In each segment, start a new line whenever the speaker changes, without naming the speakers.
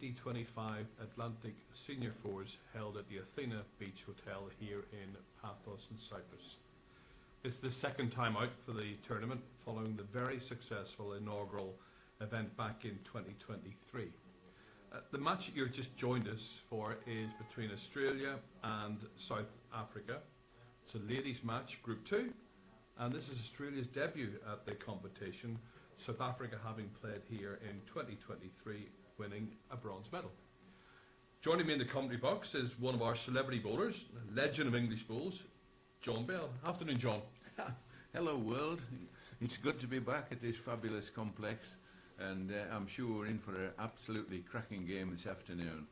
2025 Atlantic Senior Fours held at the Athena Beach Hotel here in Paphos in Cyprus. It's the second time out for the tournament following the very successful inaugural event back in 2023. The match you've just joined us for is between Australia and South Africa. It's a ladies match, Group 2, and this is Australia's debut at the competition, South Africa having played here in 2023, winning a bronze medal. Joining me in the commentary box is one of our celebrity bowlers, a legend of English bowls, John Bell. Afternoon, John.
Hello, world. It's good to be back at this fabulous complex, and I'm sure we're in for an absolutely cracking game this afternoon.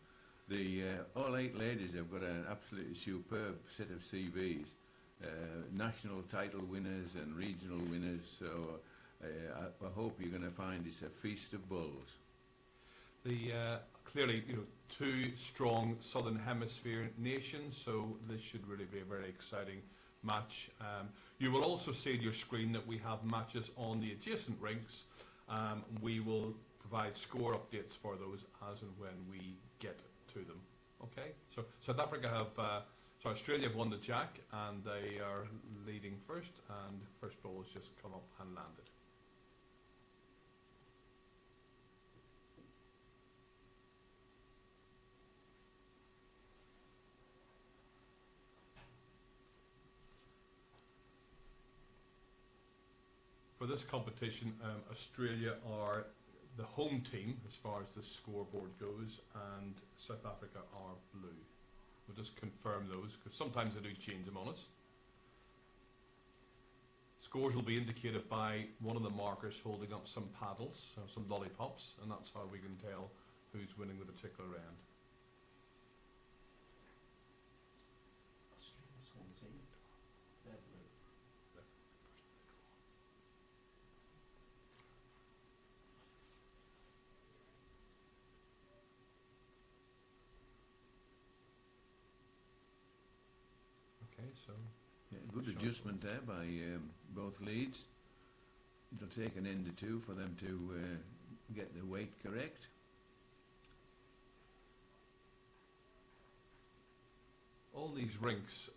The all 8 ladies have got an absolutely superb set of CVs, national title winners and regional winners, so I hope you're going to find it's a feast of bowls.
Clearly, two strong Southern Hemisphere nations, so this should really be a very exciting match. You will also see on your screen that we have matches on the adjacent rinks. We will provide score updates for those as and when we get to them. Okay, so South Africa Australia have won the jack and they are leading first, and first ball has just come up and landed. For this competition, Australia are the home team as far as the scoreboard goes, and South Africa are blue. We'll just confirm those because sometimes they do change them on us. Scores will be indicated by one of the markers holding up some paddles, some lollipops, and that's how we can tell who's winning the particular round. So
yeah, good adjustment there by both leads. It'll take an end or two for them to get the weight correct.
All these rinks,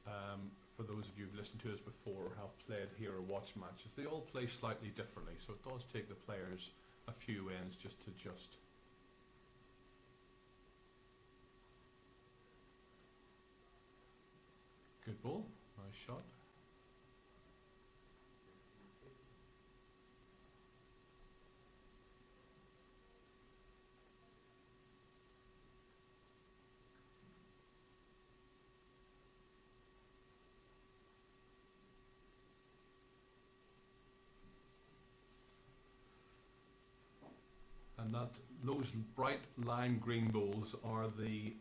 for those of you who've listened to us before or have played here or watched matches, they all play slightly differently, so it does take the players a few ends just to adjust. Good ball, nice shot. And those bright lime green balls are the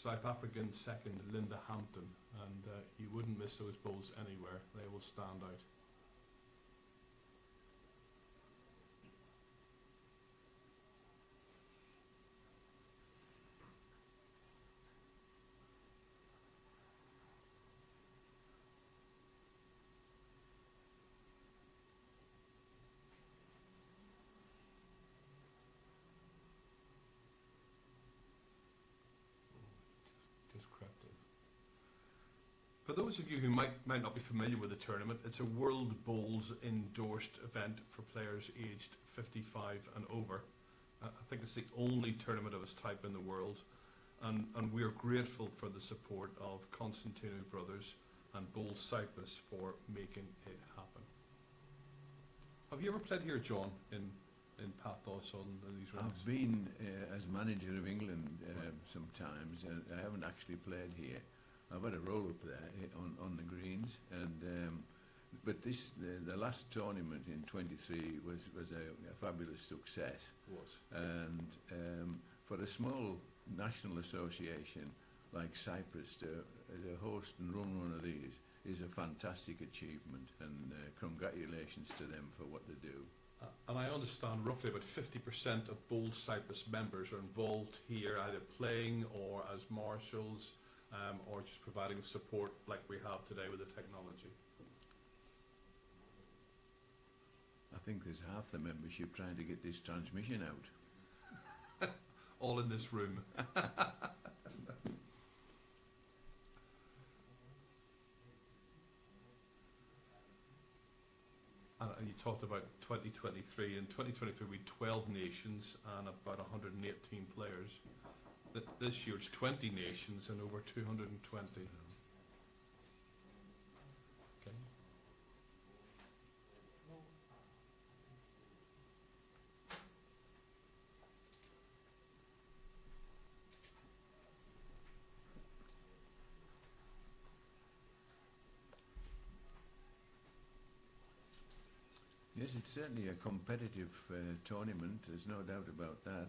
South African second, Linda Hampton, and you wouldn't miss those balls anywhere. They will stand out. For those of you who might not be familiar with the tournament, it's a World Bowls endorsed event for players aged 55 and over. I think it's the only tournament of its type in the world, and we're grateful for the support of Constantino Brothers and Bowls Cyprus for making it happen. Have you ever played here, John, in Paphos on these rinks?
I've been as manager of England sometimes, and I haven't actually played here. I've had a roll up there on the greens, and but the last tournament in 23 was a fabulous success.
It was.
And for a small national association like Cyprus to host and run one of these is a fantastic achievement, and congratulations to them for what they do.
And I understand roughly about 50% of Bowls Cyprus members are involved here, either playing or as marshals, or just providing support like we have today with the technology.
I think there's half the membership trying to get this transmission out.
all in this room. And you talked about 2023. In 2023, we had 12 nations and about 118 players. This year it's 20 nations and over 220. Okay.
Yes, it's certainly a competitive tournament. There's no doubt about that.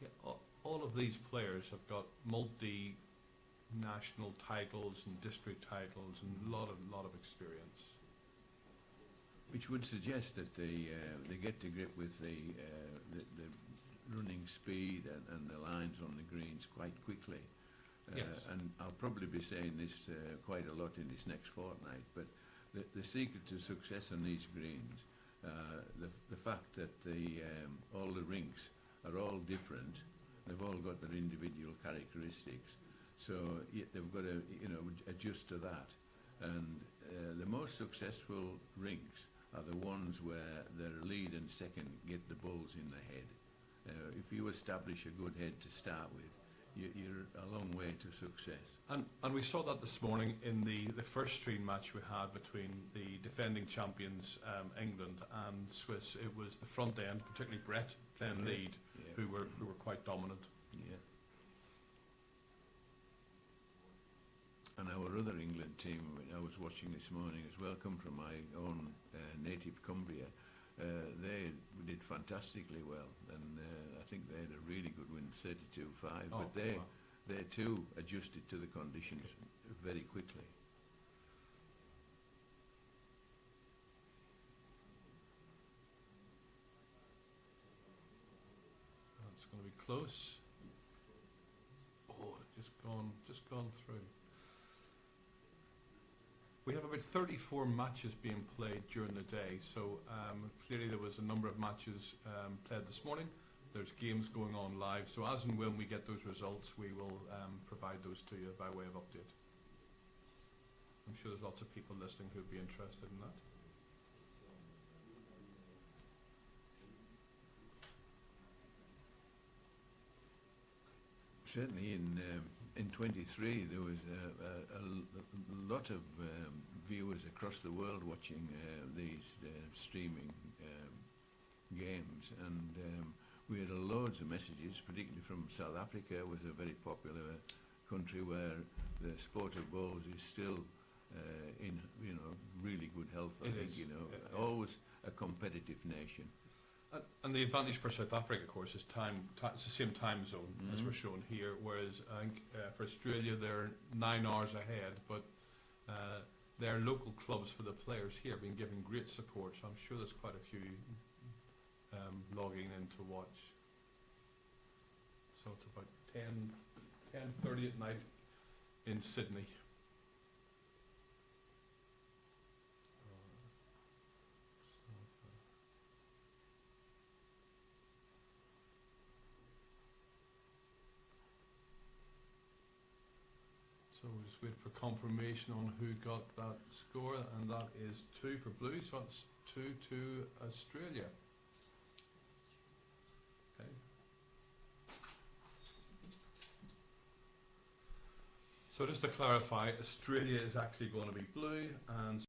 Yeah, all of these players have got multi-national titles and district titles and a lot of experience.
Which would suggest that they get to grip with the running speed and the lines on the greens quite quickly.
Yes.
And I'll probably be saying this quite a lot in this next fortnight, but the secret to success on these greens, the fact that all the rinks are all different, they've all got their individual characteristics, so they've got to adjust to that. And the most successful rinks are the ones where their lead and second get the balls in the head. If you establish a good head to start with, you're a long way to success.
And we saw that this morning in the first stream match we had between the defending champions England and Swiss. It was the front end, particularly Brett playing lead, who were quite dominant.
Yeah. And our other England team, I was watching this morning as well, come from my own native Cumbria. They did fantastically well, and I think they had a really good win, 32-5. But they too adjusted to the conditions very quickly.
It's going to be close. Oh, just gone through. We have about 34 matches being played during the day, so clearly there was a number of matches played this morning. There's games going on live, so as and when we get those results, we will provide those to you by way of update. I'm sure there's lots of people listening who'd be interested in that.
Certainly in 23 there was a lot of viewers across the world watching these streaming games, and we had loads of messages, particularly from South Africa, was a very popular country where the sport of bowls is still in really good health. I think always a competitive nation.
And the advantage for South Africa, of course, is it's the same time zone as we're shown here, whereas I think for Australia they're 9 hours ahead, but their local clubs for the players here have been giving great support, so I'm sure there's quite a few logging in to watch. So it's about 10:30 at night in Sydney. So we'll just wait for confirmation on who got that score, and that is 2 for Blue, so that's 2 to Australia. Okay. So just to clarify, Australia is actually going to be blue, and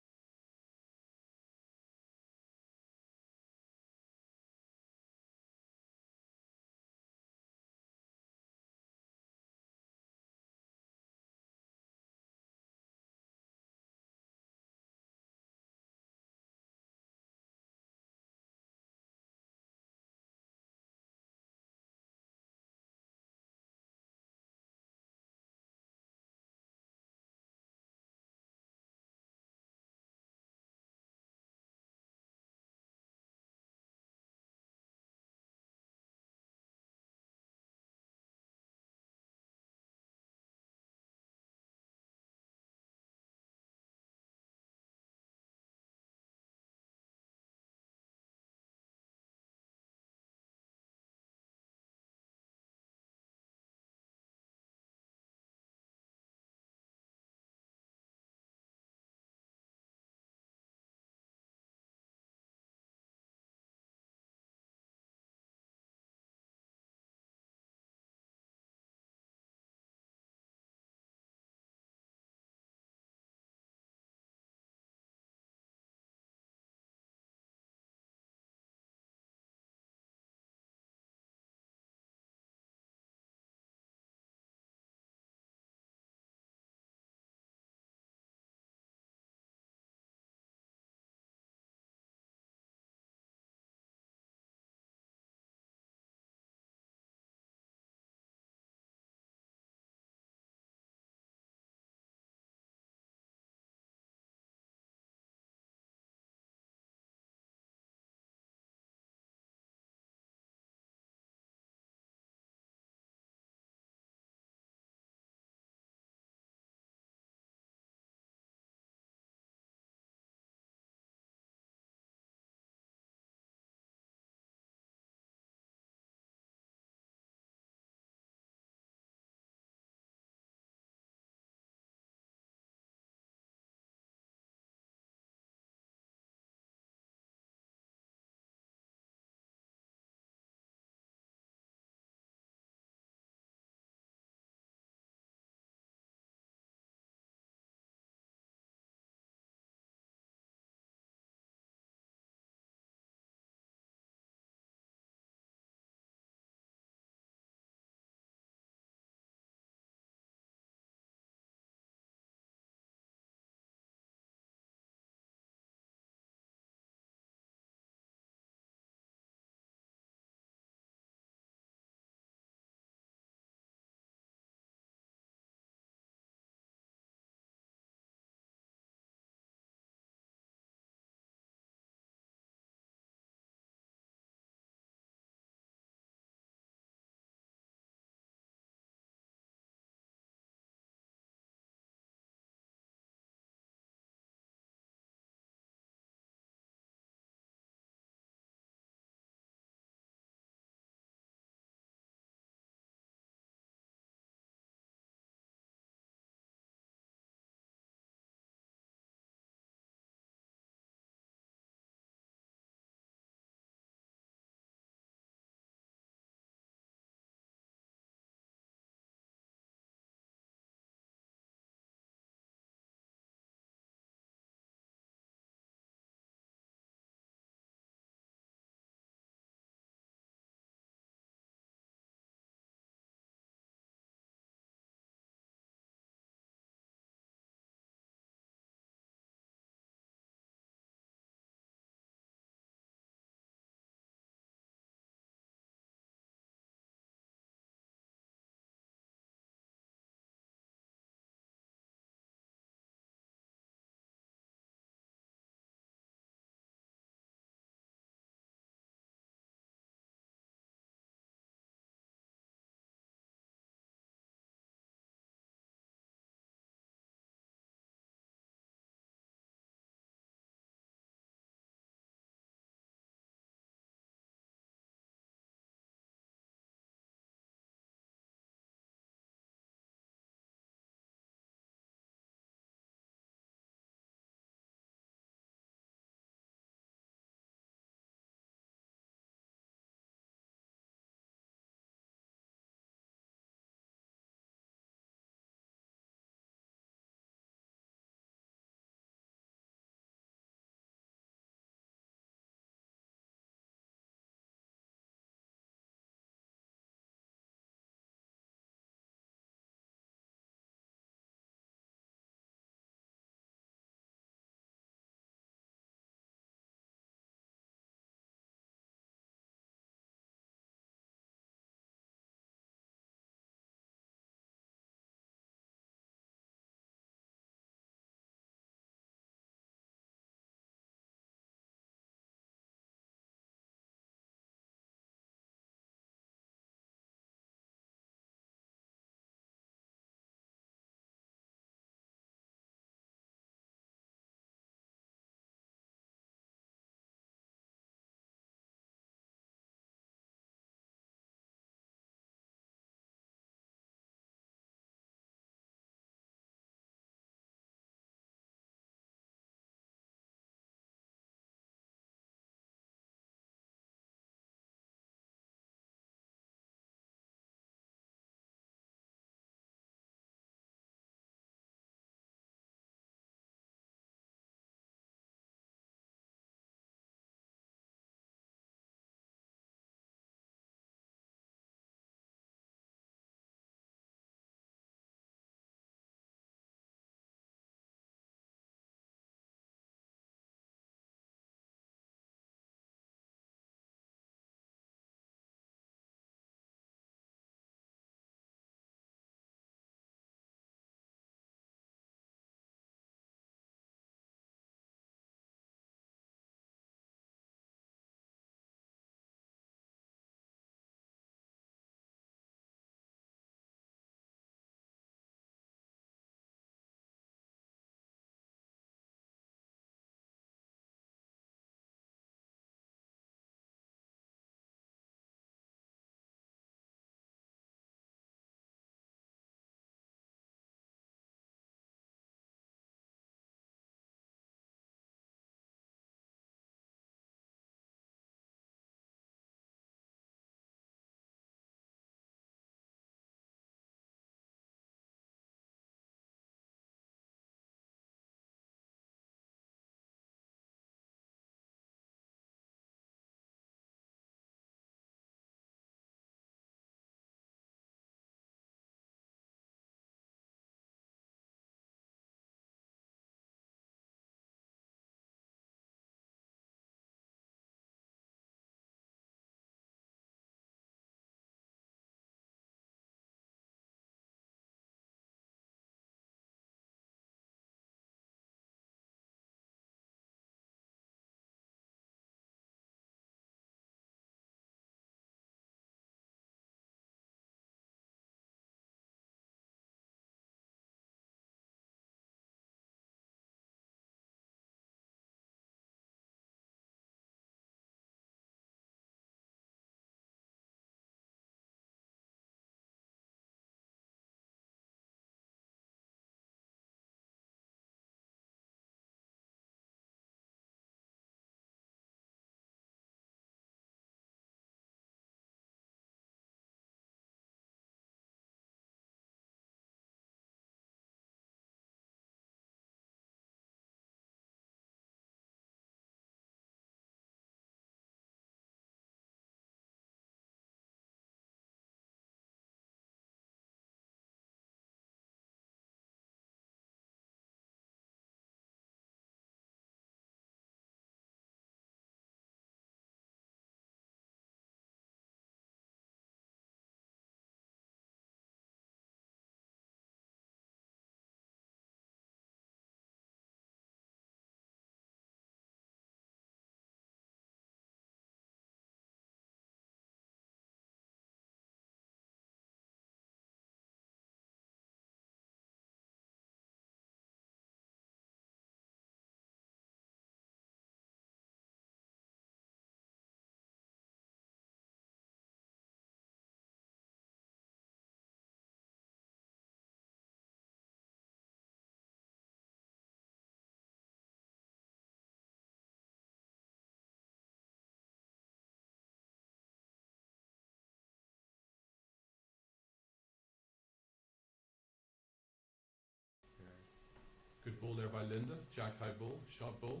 ball there by Linda. Jack high ball, shot ball.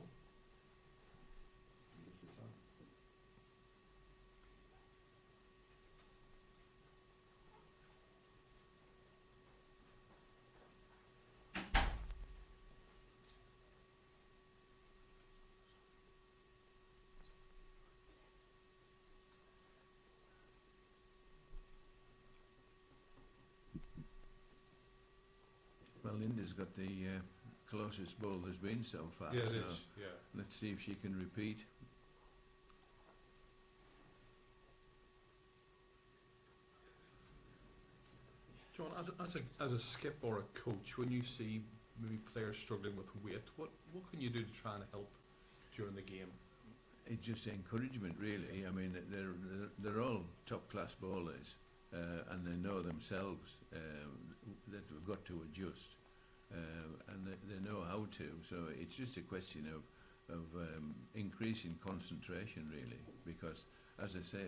Well, Linda's got the closest ball there's been so far.
Yeah, it
so
is. Yeah.
let's see if she can repeat.
John, as a skip or a coach, when you see maybe players struggling with weight, what can you do to try and help during the game?
It's just encouragement, really. I mean, they're all top class bowlers, and they know themselves that we've got to adjust, and they know how to. So it's just a question of increasing concentration, really, because, as I say,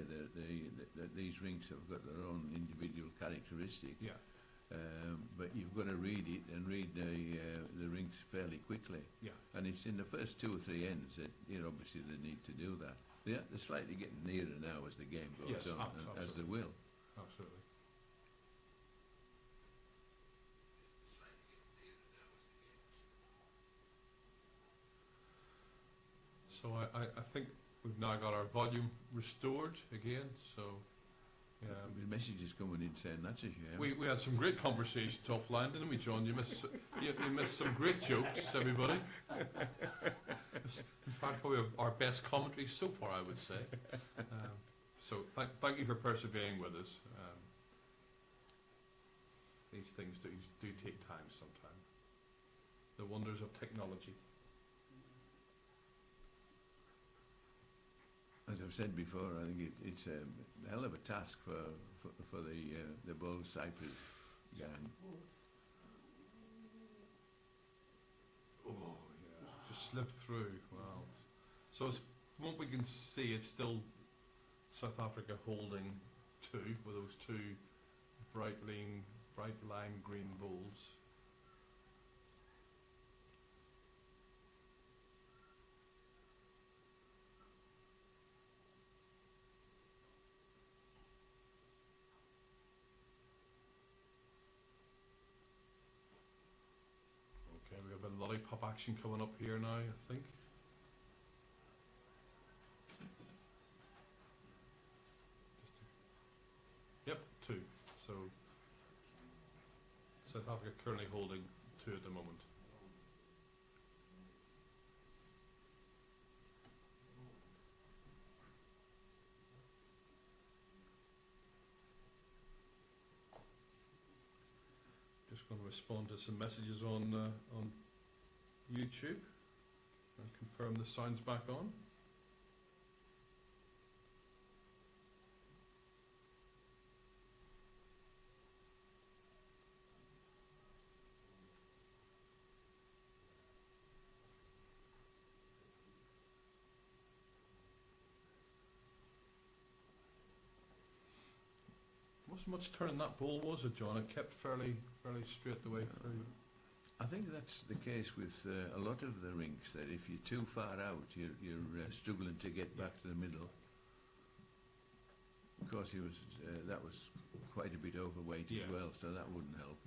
these rinks have got their own individual characteristics.
Yeah.
But you've got to read it and read the rinks fairly quickly.
Yeah.
And it's in the first 2 or 3 ends that obviously they need to do that. They're slightly getting nearer now as the game goes
Yes,
on, and as they will.
Absolutely. So I think we've now got our volume restored again. So
The message is coming in saying that's a shame.
we had some great conversations offline, didn't we, John? You missed some great jokes, everybody. In fact, probably our best commentary so far, I would say. So thank you for persevering with us. These things do take time sometimes. The wonders of technology.
As I've said before, I think it's a hell of a task for the Bull Cyprus gang.
Oh, yeah. Just slipped through. Wow. So from what we can see, it's still South Africa holding 2 with those 2 bright lime green balls. Okay, we have a lollipop action coming up here now, I think. Yep, 2. So South Africa currently holding 2 at the moment. Just going to respond to some messages on YouTube and confirm the sound's back on. Wasn't much turning that ball, was it, John? It kept fairly straight the way through.
I think that's the case with a lot of the rinks, that if you're too far out, you're struggling to get back to the middle. Of course, that was quite a bit overweight as well, so that wouldn't help.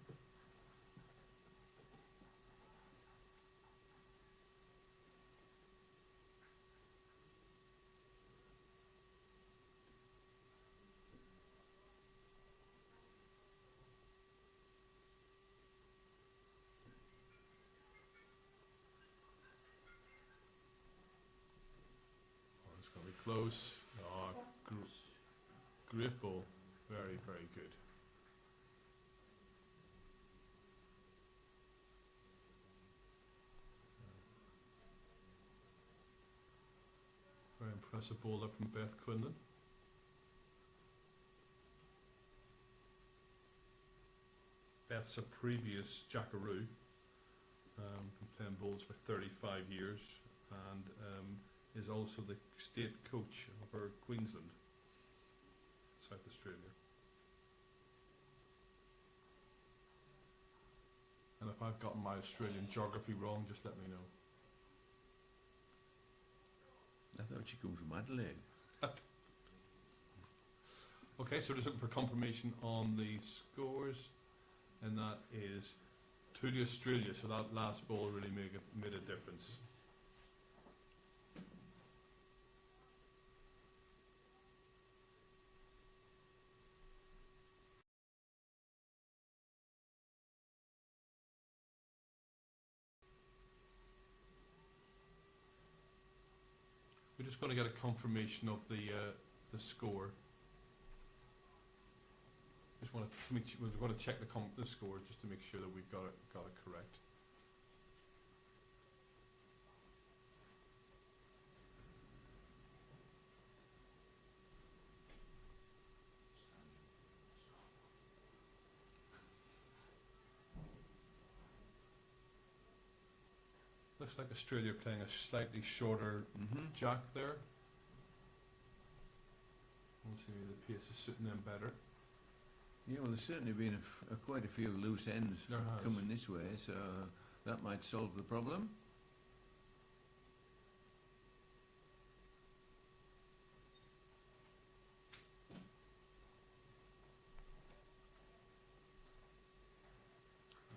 It's going to be close. Oh, great ball. Very, very good. Very impressive ball up from Beth Quinlan. Beth's a previous Jackaroo, been playing bowls for 35 years, and is also the state coach over Queensland, South Australia. And if I've gotten my Australian geography wrong, just let me know.
I thought she come from Adelaide.
Okay, so just looking for confirmation on the scores, and that is 2 to Australia, so that last ball really made a difference. We're just going to get a confirmation of the score. Just want to make sure, we're going to check the score just to make sure that we've got it correct. Looks like Australia playing a slightly shorter jack there. Obviously the pace is suiting them better.
Yeah, well, there's certainly been quite a few loose ends
There has.
coming this way, so that might solve the problem.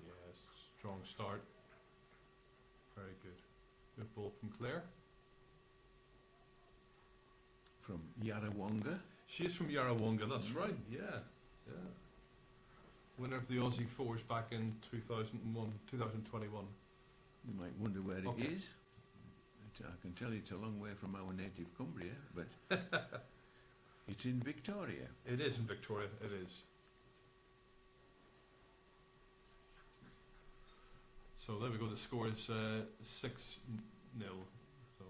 Yes, strong start. Very good. Good ball from Claire.
From Yarrawonga.
She is from Yarrawonga, that's right, yeah. Winner of the Aussie Fours back in 2021.
You might wonder where
Okay.
it is. I can tell you it's a long way from our native Cumbria, but it's in Victoria.
It is in Victoria, it is. So there we go, the score is 6-0. So.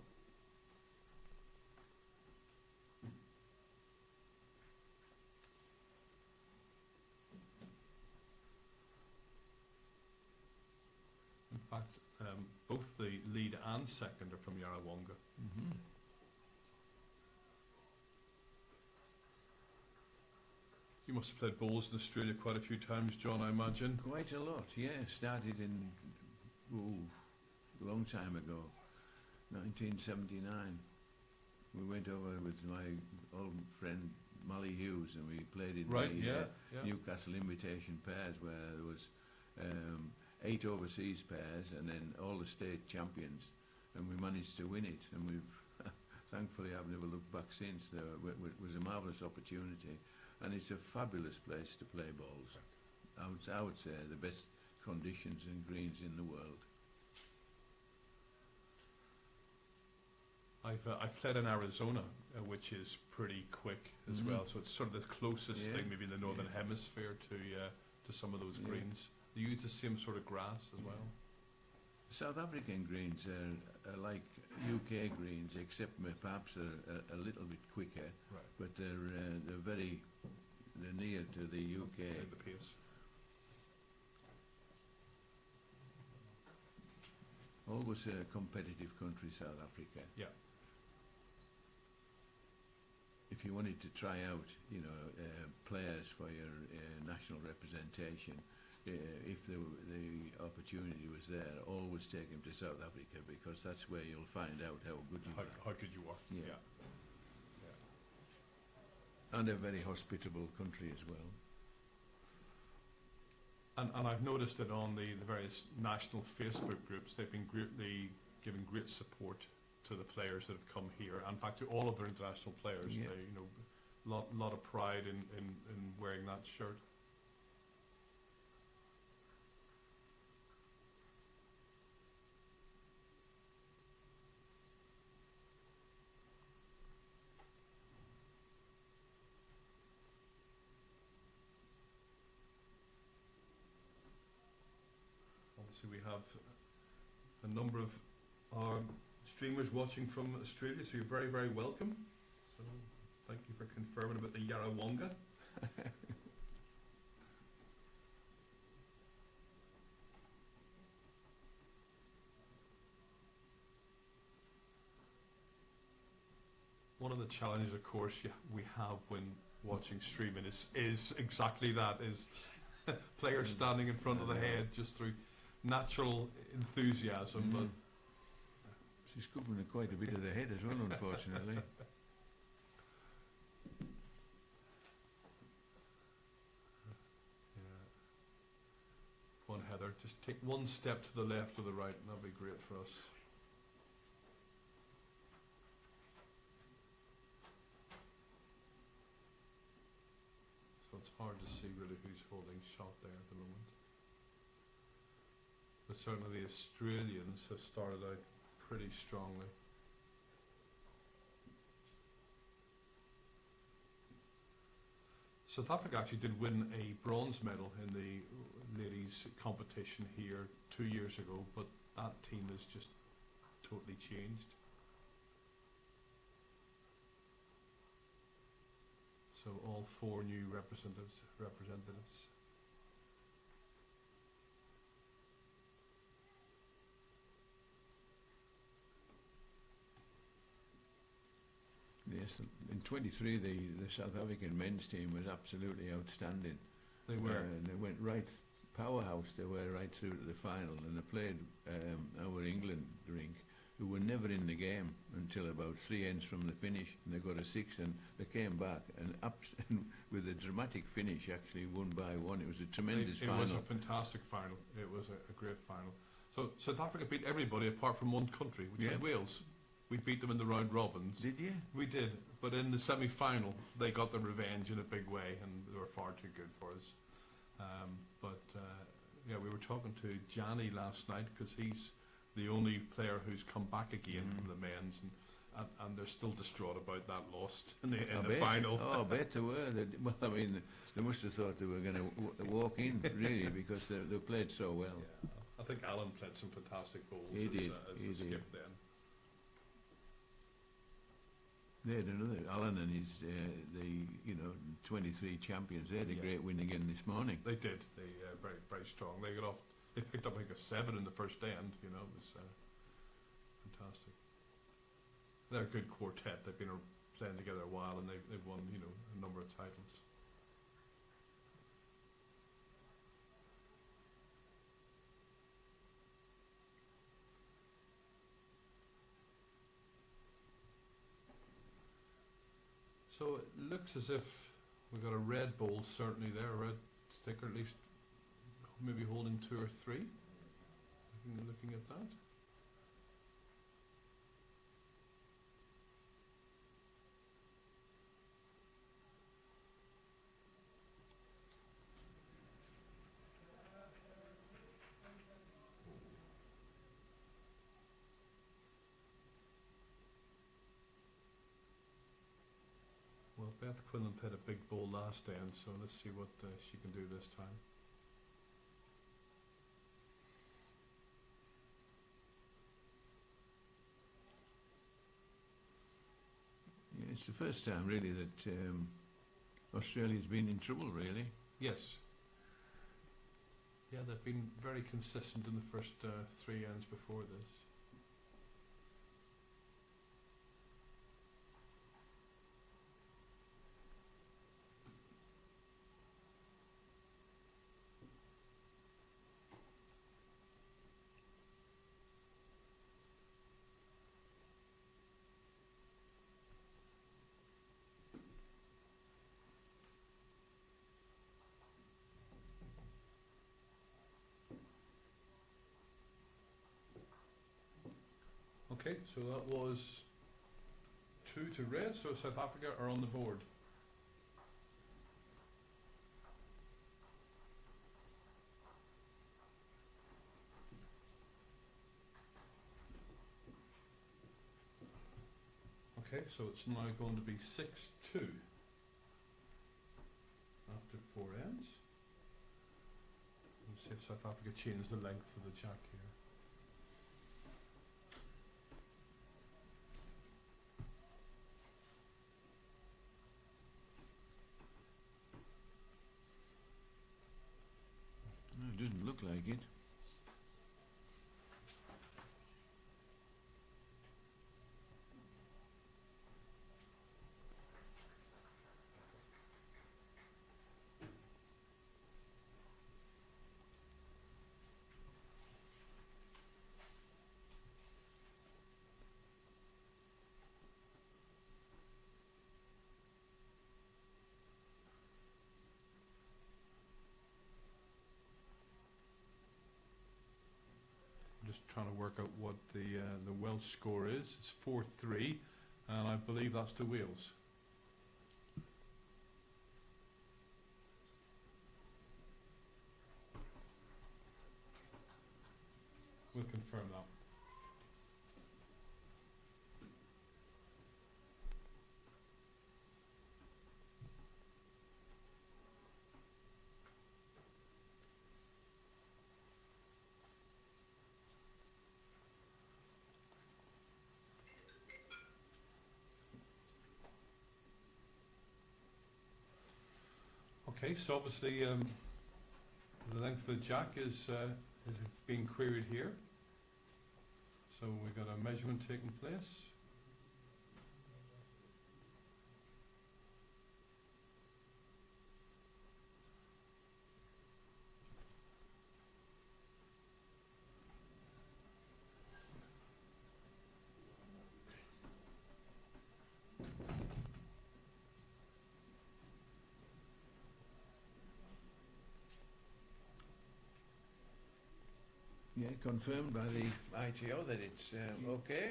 In fact, both the lead and second are from Yarrawonga.
Mm-hmm.
You must have played bowls in Australia quite a few times, John, I imagine.
Quite a lot, yeah. Started in, a long time ago, 1979. We went over with my old friend Molly Hughes and we played in the Newcastle Invitation Pairs where there was 8 overseas pairs and then all the state champions, and we managed to win it, and we've thankfully I've never looked back since. It was a marvellous opportunity, and it's a fabulous place to play balls. I would say the best conditions and greens in the world.
I've played in Arizona, which is pretty quick as well. So it's sort of the closest thing, maybe in the northern hemisphere, to some of those greens. They use the same sort of grass as well.
South African greens are like UK greens, except perhaps a little bit quicker.
Right.
But they're near to the UK.
The pace.
Always a competitive country, South Africa.
Yeah.
If you wanted to try out, players for your national representation, if the opportunity was there, always take them to South Africa, because that's where you'll find out how good you are.
How good you are.
Yeah. And a very hospitable country as well.
And I've noticed that on the various national Facebook groups, they've been giving great support to the players that have come here. In fact, to all of their international players,
Yeah.
They, lot of pride in wearing that shirt. Obviously, we have a number of our streamers watching from Australia, so you're very, very welcome. So, thank you for confirming about the Yarrawonga. One of the challenges, of course, we have when watching streaming is exactly that, is players standing in front of the head just through natural enthusiasm, but
She's covering quite a bit of the head as well, unfortunately.
yeah. Go on, Heather, just take one step to the left or the right, and that'll be great for us. So it's hard to see really who's holding shot there at the moment. But certainly the Australians have started out pretty strongly. South Africa actually did win a bronze medal in the ladies competition here 2 years ago, but that team has just totally changed. So all 4 new representatives.
Yes, in 23, the South African men's team was absolutely outstanding.
They were.
They went right, powerhouse, they were right through to the final, and they played our England rink, who were never in the game until about 3 ends from the finish, and they got a 6, and they came back, and with a dramatic finish, actually won by 1. It was a tremendous final.
It was a fantastic final. It was a great final. So South Africa beat everybody apart from one country, which is Wales. We beat them in the round robins.
Did you?
We did, but in the semi-final, they got their revenge in a big way, and they were far too good for us. Yeah, we were talking to Gianni last night, because he's the only player who's come back again from the men's, and they're still distraught about that loss in the final.
Oh, I bet they were. Well, I mean, they must have thought they were going to walk in, really, because they played so well.
Yeah. I think Alan played some fantastic goals
He did.
the skip then.
They had another, Alan and his, 23 champions. They had a great win again this morning.
They did. They very, very strong. They got off. They picked up like a 7 in the first end. You know, it was fantastic. They're a good quartet. They've been playing together a while, and they've won, a number of titles. So it looks as if we've got a red ball certainly there, a red sticker at least, maybe holding 2 or 3. Looking at that. Well, Beth Quinlan played a big ball last end, so let's see what she can do this time.
Yeah, it's the first time, really, that Australia's been in trouble, really.
Yes. Yeah, they've been very consistent in the first 3 ends before this. Okay, so that was 2 to red, so South Africa are on the board. Okay, so it's now going to be 6-2 after 4 ends. Let's see if South Africa change the length of the jack here.
No, it doesn't look like it.
just trying to work out what the Welsh score is. It's 4-3, and I believe that's to Wales. We'll confirm that. Okay, so obviously the length of the jack is being queried here. So we've got a measurement taking place.
Yeah, confirmed by the ITO that it's okay.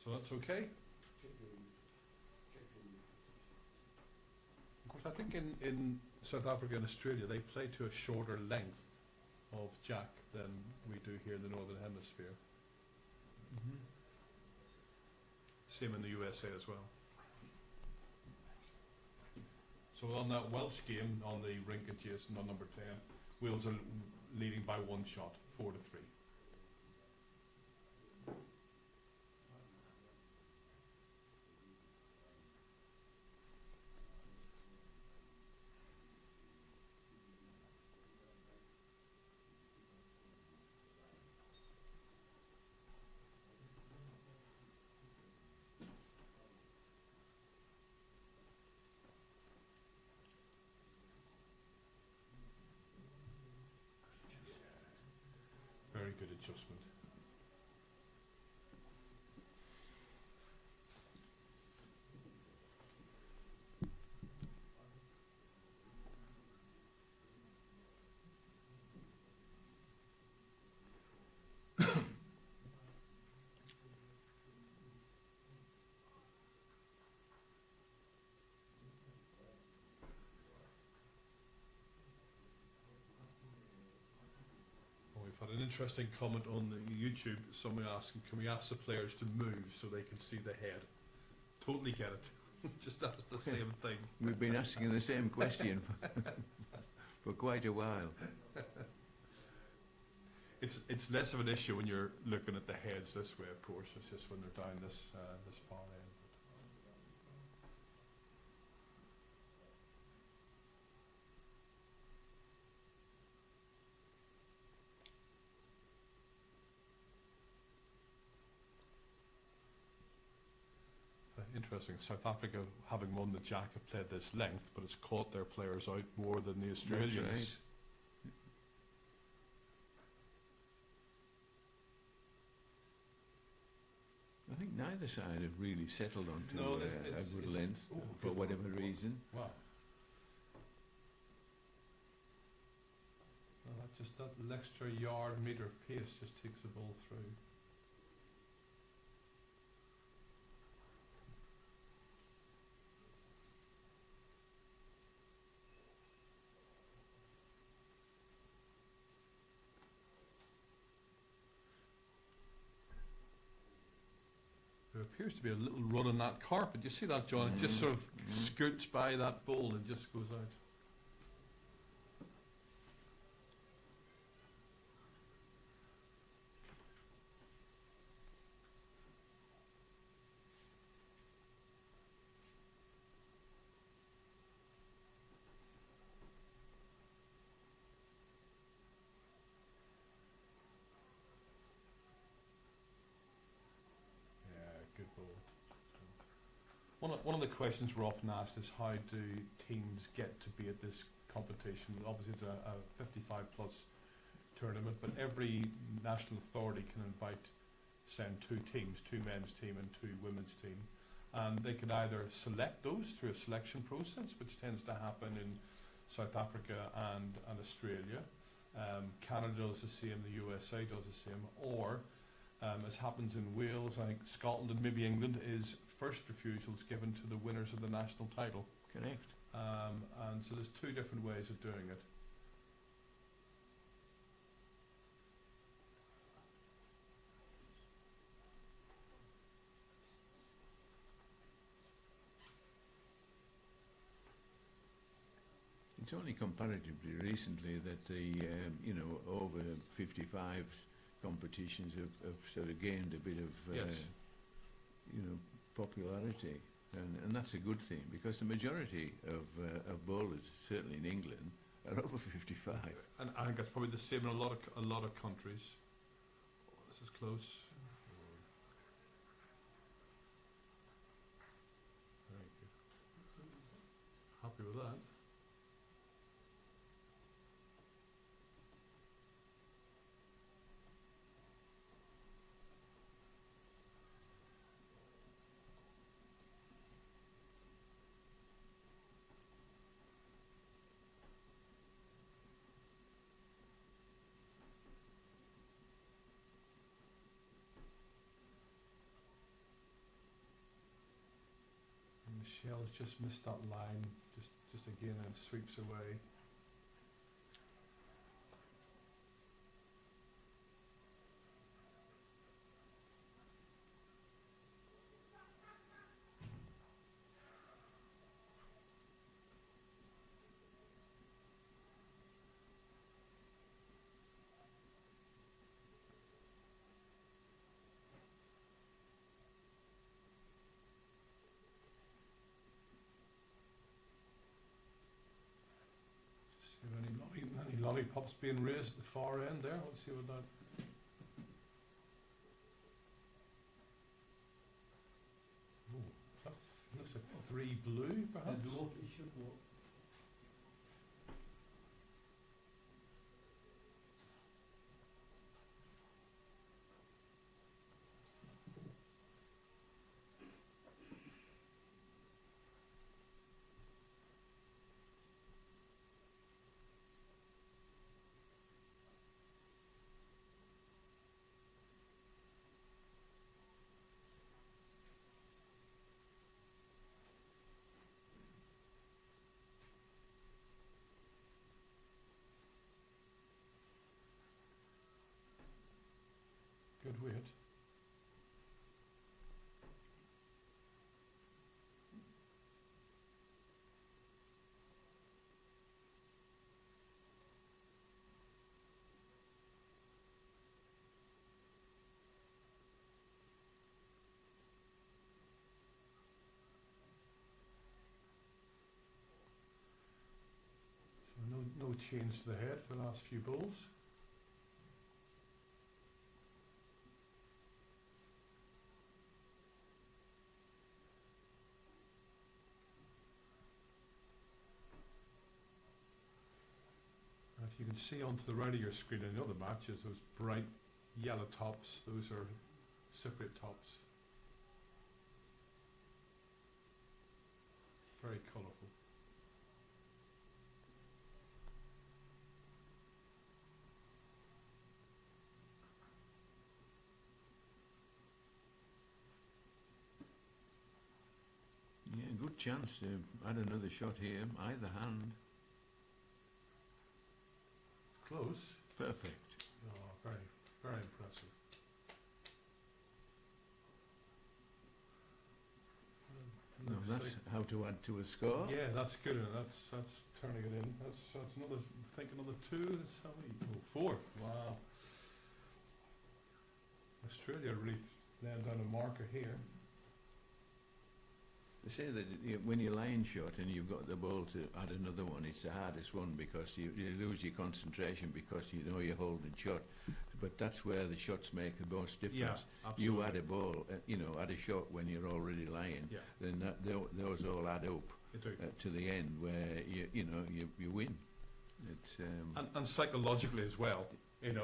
So that's okay. Of course, I think in South Africa and Australia they play to a shorter length of jack than we do here in the Northern Hemisphere. Same in the USA as well. So on that Welsh game on the rink adjacent on number 10, Wales are leading by one shot, 4-3. Very good adjustment. We've had an interesting comment on the YouTube, somebody asking, can we ask the players to move so they can see the head? Totally get it. Just ask the same thing.
We've been asking the same question for quite a while.
It's less of an issue when you're looking at the heads this way, of course. It's just when they're down this far end. Interesting. South Africa, having won the jack, have played this length, but it's caught their players out more than the Australians.
That's right. I think neither side have really settled onto a good length for whatever reason.
Wow. Well, that extra yard, metre of pace just takes the ball through. There appears to be a little run on that carpet. You see that, John? It just sort of scoots by that ball and just goes out. Good ball. One of the questions we're often asked is how do teams get to be at this competition? Obviously it's a 55 plus tournament, but every national authority can send two teams, two men's team and two women's team. And they can either select those through a selection process, which tends to happen in South Africa and Australia. Canada does the same, the USA does the same, or as happens in Wales, I think Scotland and maybe England, is first refusals given to the winners of the national title.
Correct.
And so there's two different ways of doing it.
It's only comparatively recently that the over 55s competitions have sort of gained a bit of
Yes.
popularity, and that's a good thing because the majority of bowlers, certainly in England, are over 55.
And I think that's probably the same in a lot of countries. Oh, this is close. Very good. Happy with that. Michelle's just missed that line, just again, and sweeps away. See if any lollipops being raised at the far end there. Let's see what that. Oh, that's a 3 blue, perhaps. Good weight. So no change to the head for the last few balls. And if you can see onto the right of your screen in the other matches, those bright yellow tops, those are cypriot tops. Very colourful.
Yeah, good chance to add another shot here, either hand.
Close.
Perfect.
Oh, very, very impressive.
No,
Looks
that's
like-
how to add to a score.
Yeah, that's good. And that's turning it in. That's another. I think another 2. That's how many? Oh, 4. Wow. Australia really laying down a marker here.
They say that when you line shot and you've got the ball to add another one, it's the hardest one because you lose your concentration because you know you're holding shot. But that's where the shots make the most difference.
Yeah, absolutely.
You add a ball, add a shot when you're already lying,
Yeah,
then those all add up
they do.
to the end where you win. It's
And psychologically as well, it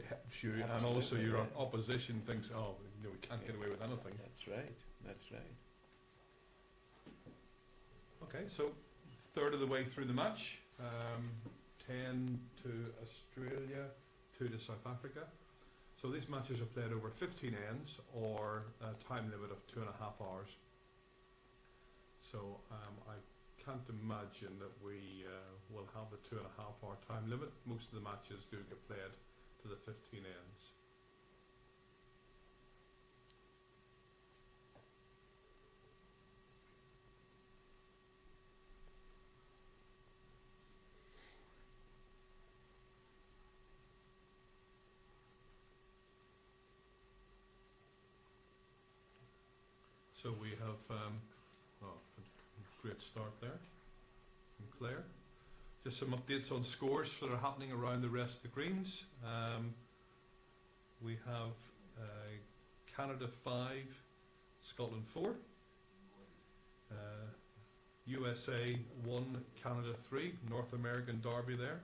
helps you, and also
Absolutely,
your
yeah.
opposition thinks, oh, we can't get away with anything.
That's right. That's right.
Okay, so third of the way through the match, 10 to Australia, 2 to South Africa. So these matches are played over 15 ends or a time limit of 2.5 hours. So I can't imagine that we will have a 2.5 hour time limit. Most of the matches do get played to the 15 ends. So we have, a great start there from Claire. Just some updates on scores that are happening around the rest of the greens. We have Canada 5, Scotland 4. USA 1, Canada 3, North American derby there.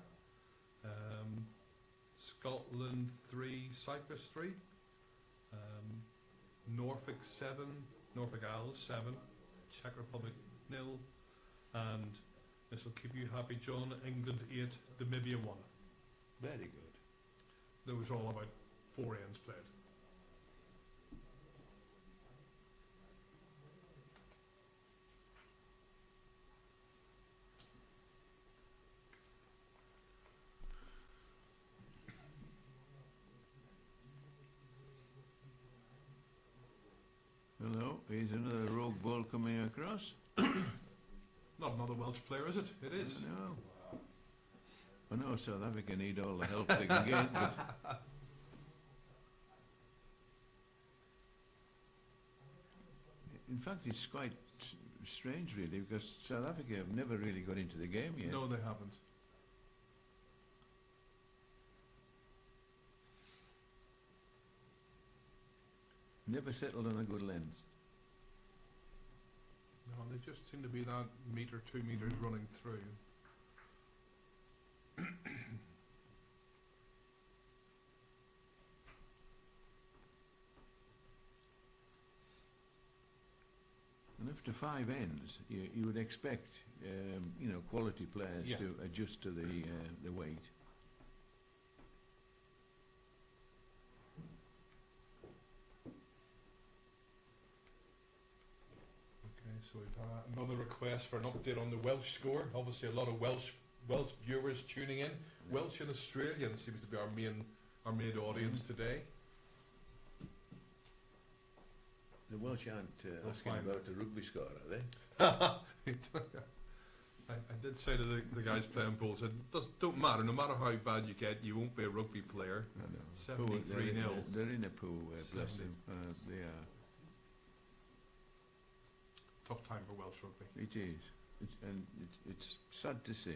Scotland 3, Cyprus 3. Norfolk 7, Norfolk Isles 7, Czech Republic 0, and this will keep you happy, John, England 8, Namibia 1.
Very good.
Those are all about 4 ends played.
Hello, here's another rogue ball coming across.
Not another Welsh player, is it? It is.
No. I know South Africa need all the help they can get, but in fact it's quite strange really, because South Africa have never really got into the game yet.
No, they haven't.
Never settled on a good lens.
No, they just seem to be that metre, 2 metres running through.
And after 5 ends, you would expect, quality players
Yeah.
to adjust to the weight.
Okay, so we've another request for an update on the Welsh score. Obviously, a lot of Welsh viewers tuning in. Welsh and Australian seems to be our main audience today.
The Welsh aren't asking
fine.
about the rugby score, are they?
I did say to the guys playing pool, said, don't matter, no matter how bad you get, you won't be a rugby player.
I know.
73-0.
They're in a pool, bless them. They are.
Tough time for Welsh rugby.
It is. It's sad to see.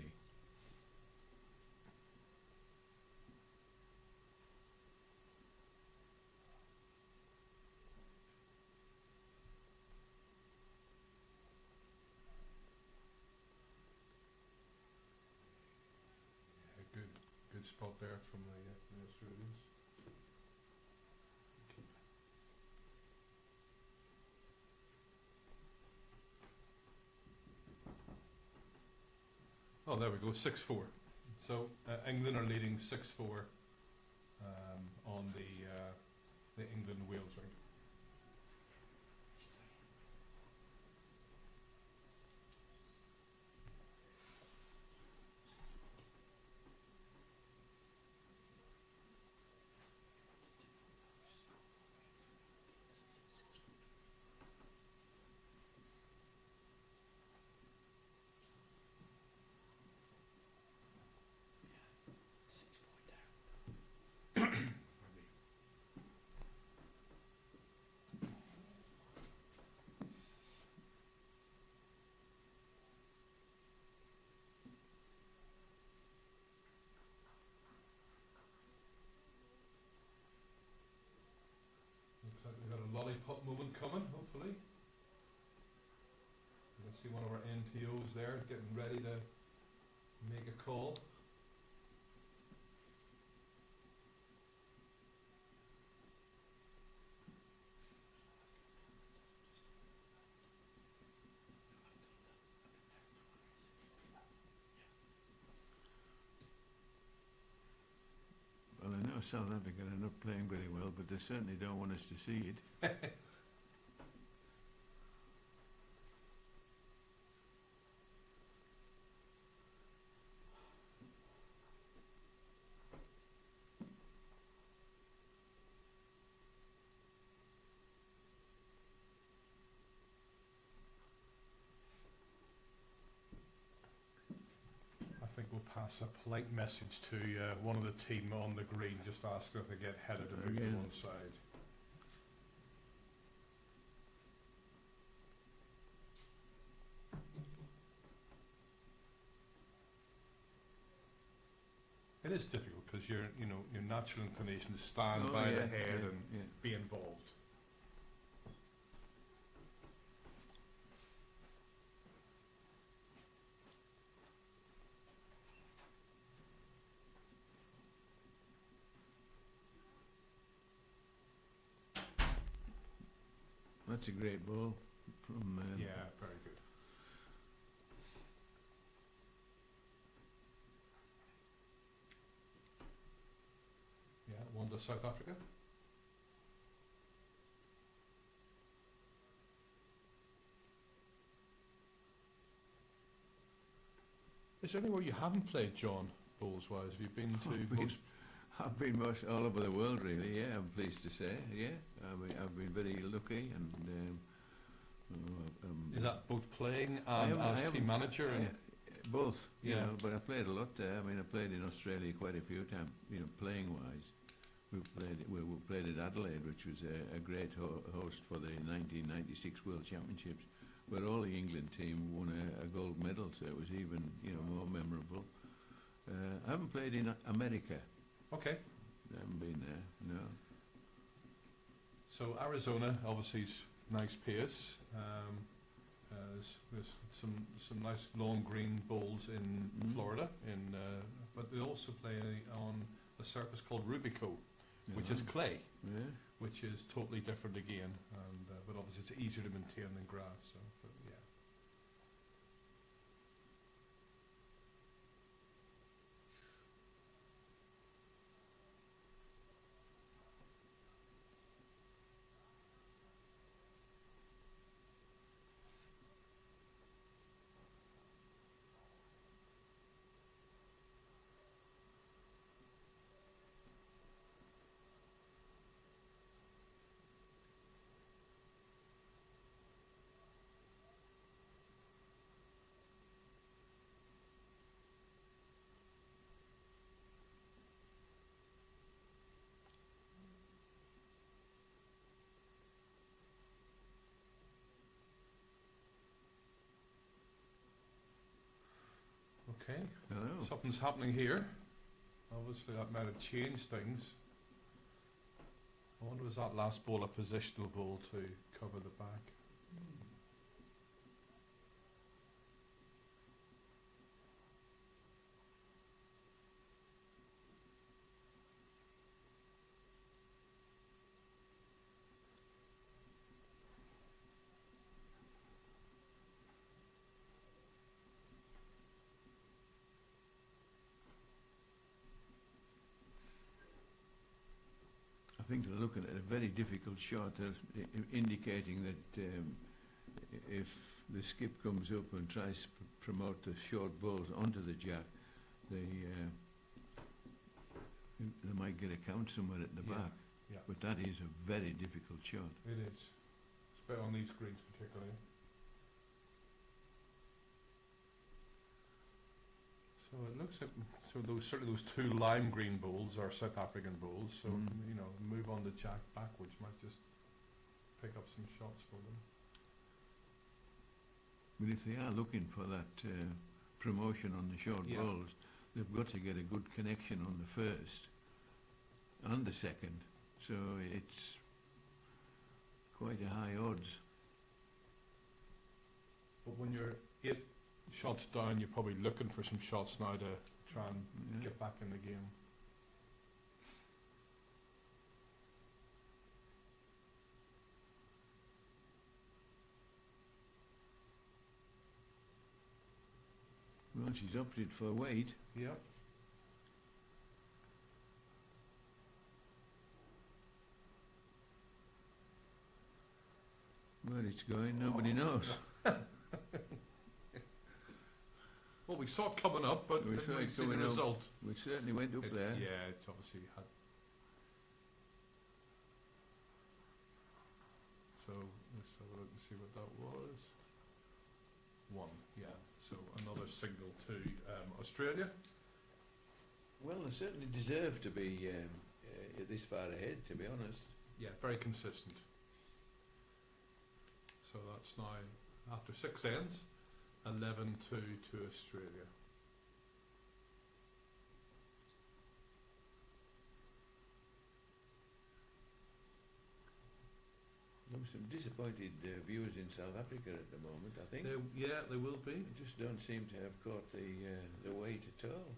Yeah, good spot there from the Australians. Oh, there we go, 6-4. So England are leading 6-4 on the England-Wales round. Looks like we've got a lollipop moment coming, hopefully. You can see one of our NTOs there getting ready to make a call.
South Africa are not playing very well, but they certainly don't want us to see it.
I think we'll pass a polite message to one of the team on the green, just ask if they get headed to move to
Again.
one side. It is difficult because your natural inclination is stand
Oh,
by
yeah,
the head
yeah,
and
yeah.
be involved.
That's a great ball from.
Yeah, very good. Yeah, one to South Africa. Is there anywhere you haven't played, John, bowls-wise? Have you been to most?
I've been most all over the world, really. Yeah, I'm pleased to say. Yeah, I've been very lucky, and
Is that both playing
I
and
haven't- I
as team
haven't-
manager? And
both. You
Yeah.
know, but I played a lot there. I mean, I played in Australia quite a few times. You know, playing wise, we played at Adelaide, which was a great host for the 1996 World Championships, where all the England team won a gold medal. So it was even more memorable. I haven't played in America.
okay,
I haven't been there. No.
so Arizona obviously is nice pace. There's some nice long green bowls in
Mm.
Florida, but they also play on a surface called Rubico, which is
Yeah.
clay,
Yeah.
which is totally different again, and but obviously it's easier to maintain than grass. So, but yeah. Okay,
Hello.
something's happening here. Obviously that might have changed things. I wonder, was that last ball a positional ball to cover the back?
I think they're looking at a very difficult shot, indicating that if the skip comes up and tries to promote the short balls onto the jack, they might get a count somewhere at the
Yeah,
back.
yeah.
But that is a very difficult shot.
It is. It's on these greens particularly. So it looks like those two lime green bowls are South African bowls. So
Mm.
move on the jack backwards might just pick up some shots for them.
But if they are looking for that promotion on the short
Yeah.
balls, they've got to get a good connection on the first and the second. So it's quite a high odds.
But when you're 8 shots down, you're probably looking for some shots now to try and
Yeah.
get back in the game.
Well, she's opted for weight.
Yep.
Where it's going, nobody knows.
Well, we saw it coming up, but
We
we
saw it
didn't see the
coming up.
result.
We certainly went up there.
Yeah, it's obviously had. So let's have a look and see what that was. 1, yeah. So another single to Australia.
Well, they certainly deserve to be this far ahead, to be honest.
Yeah, very consistent. So that's now, after 6 ends, 11-2 to Australia.
There were some disappointed viewers in South Africa at the moment, I think.
Yeah, they will be.
They just don't seem to have caught the weight at all.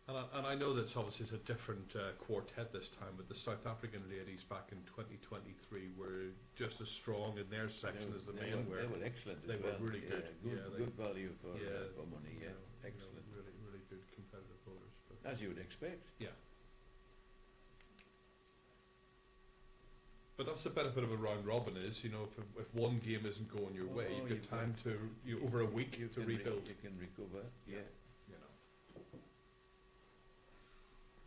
And I know that obviously it's a different quartet this time, but the South African ladies back in 2023 were just as strong in their section as the men were.
They were excellent as
They
well.
were really good.
Good value for
yeah,
money, yeah. Excellent.
Really, really good competitive bowlers. But
As you would expect.
yeah. But that's the benefit of a round robin is, you know, if one game isn't going your way, you've got time to, over a week to rebuild.
You can recover, yeah.
You know.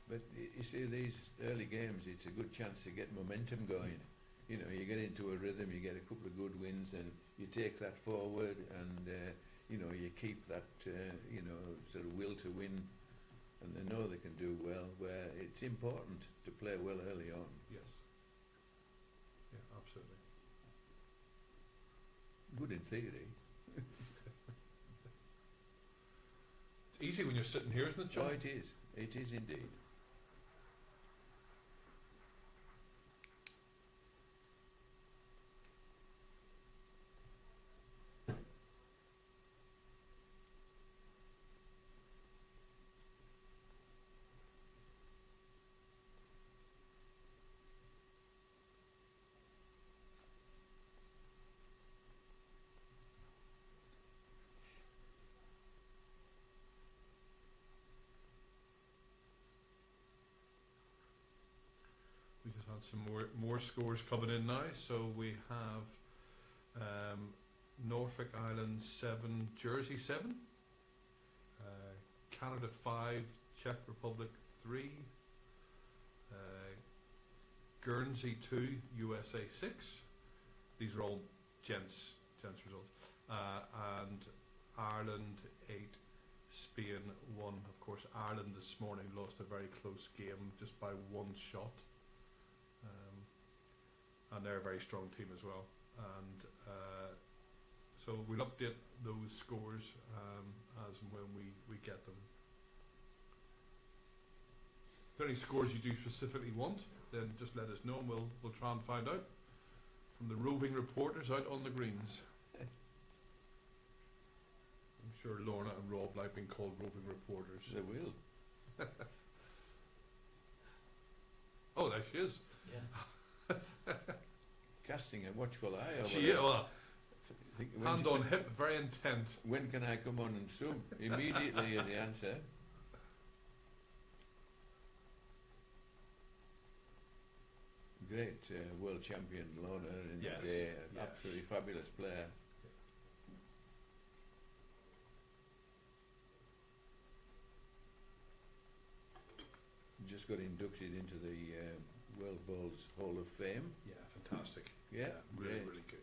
But you see, these early games, it's a good chance to get momentum going. You know, you get into a rhythm, you get a couple of good wins, and you take that forward, and you know, you keep that you know, sort of will to win, and they know they can do well. Where it's important to play well early on.
Yes. Yeah, absolutely.
Good in theory.
It's easy when you're sitting here, isn't it, John?
Oh, it is. It is indeed.
We just had some more scores coming in now. So we have Norfolk Island 7, Jersey 7, Canada 5, Czech Republic 3, Guernsey 2, USA 6. These are all gents results. And Ireland 8, Spain 1. Of course, Ireland this morning lost a very close game just by 1 shot. And they're a very strong team as well. And so we'll update those scores as and when we get them. If there are any scores you do specifically want, then just let us know and we'll try and find out from the roving reporters out on the greens. I'm sure Lorna and Rob like being called roving reporters.
They will.
Oh, there she is.
Yeah.
Casting a watchful eye over
She
there.
is. Well,
Thinking,
hand on hip, very intent.
when can I come on and sub? Immediately is the answer. Great world champion Lorna in
Yes,
the day,
yes.
absolutely fabulous player. Just got inducted into the World Bowls Hall of Fame.
Yeah, fantastic.
Yeah,
really,
great.
really good.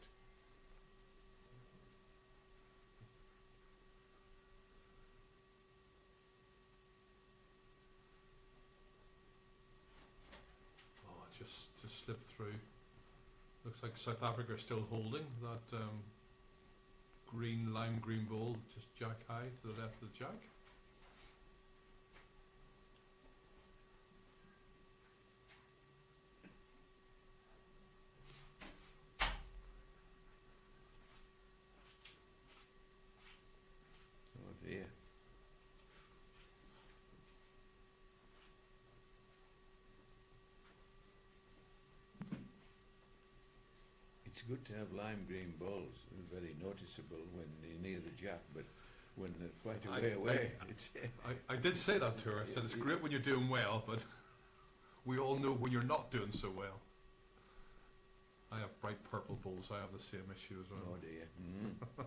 Oh, it just slipped through. Looks like South Africa are still holding that lime green ball, just jack high to the left of the jack.
Oh dear. It's good to have lime green balls. They're very noticeable when you're near the jack, but when they're quite a way away, it's
I did say that to her. I said it's great when you're doing well, but we all know when you're not doing so well. I have bright purple bulls. I have the same issue as well.
Oh dear. Mm.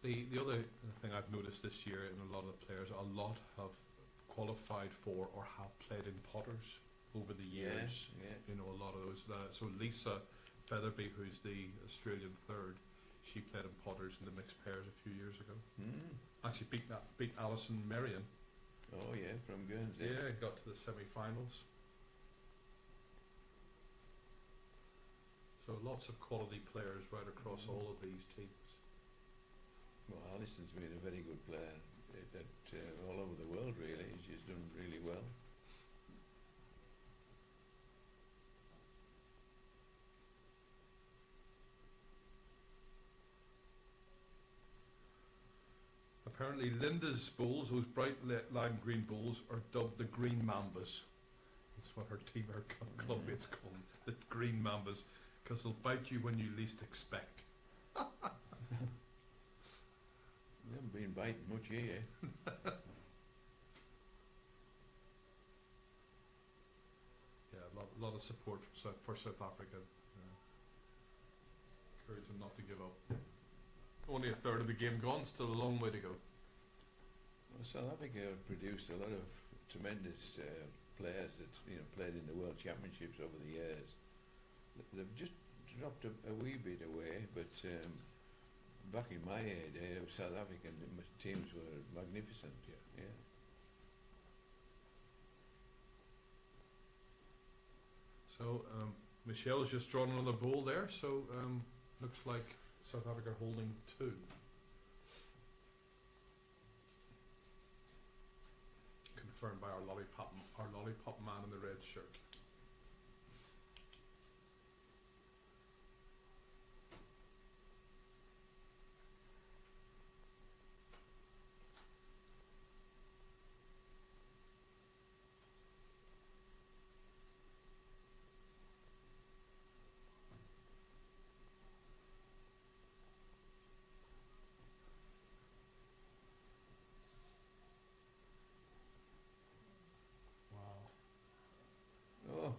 The other thing I've noticed this year in a lot of the players, a lot have qualified for or have played in Potters over the years.
Yeah.
You know, a lot of those. So Lisa Featherby, who's the Australian third, she played in Potters in the mixed pairs a few years ago.
Mm.
Actually beat Alison Marion.
Oh yeah, from Guernsey.
Yeah, got to the semi-finals. So lots of quality players right across all of these teams.
Well, Alison's been a very good player all over the world, really. She's done really well.
Apparently Linda's bulls, those bright lime green bulls, are dubbed the Green Mambas. That's what her team, her club mates call them, the Green Mambas, because they'll bite you when you least expect.
They haven't been biting much here.
Yeah, a lot of support for South Africa. Encourage them not to give up. Only a third of the game gone, still a long way to go.
Well, South Africa have produced a lot of tremendous players that played in the World Championships over the years. They've just dropped a wee bit away, but back in my heyday, South African teams were magnificent. Yeah.
So Michelle's just drawn another bull there, so looks like South Africa holding 2. Confirmed by our lollipop man in the red shirt.
Oh,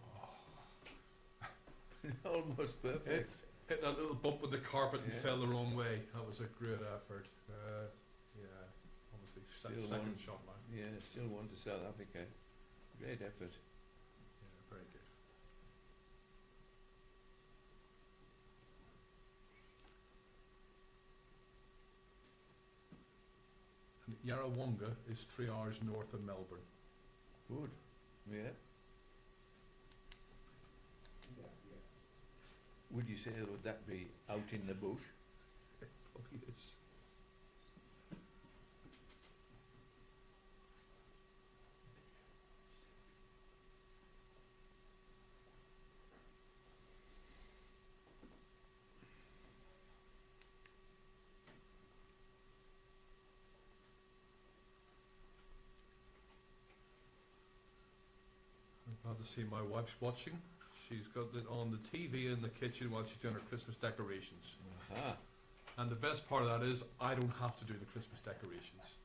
almost perfect.
Hit that little bump with the carpet and
Yeah.
fell the wrong way. That was a great effort. Yeah, obviously
Still
second
one.
shot now.
Yeah, still one to South Africa. Great effort.
Yeah, very good. And Yarrawonga is 3 hours north of Melbourne.
Good. Yeah. Would you say would that be out in the bush?
It probably is. I'm glad to see my wife's watching. She's got it on the TV in the kitchen while she's doing her Christmas decorations.
Aha.
And the best part of that is I don't have to do the Christmas decorations.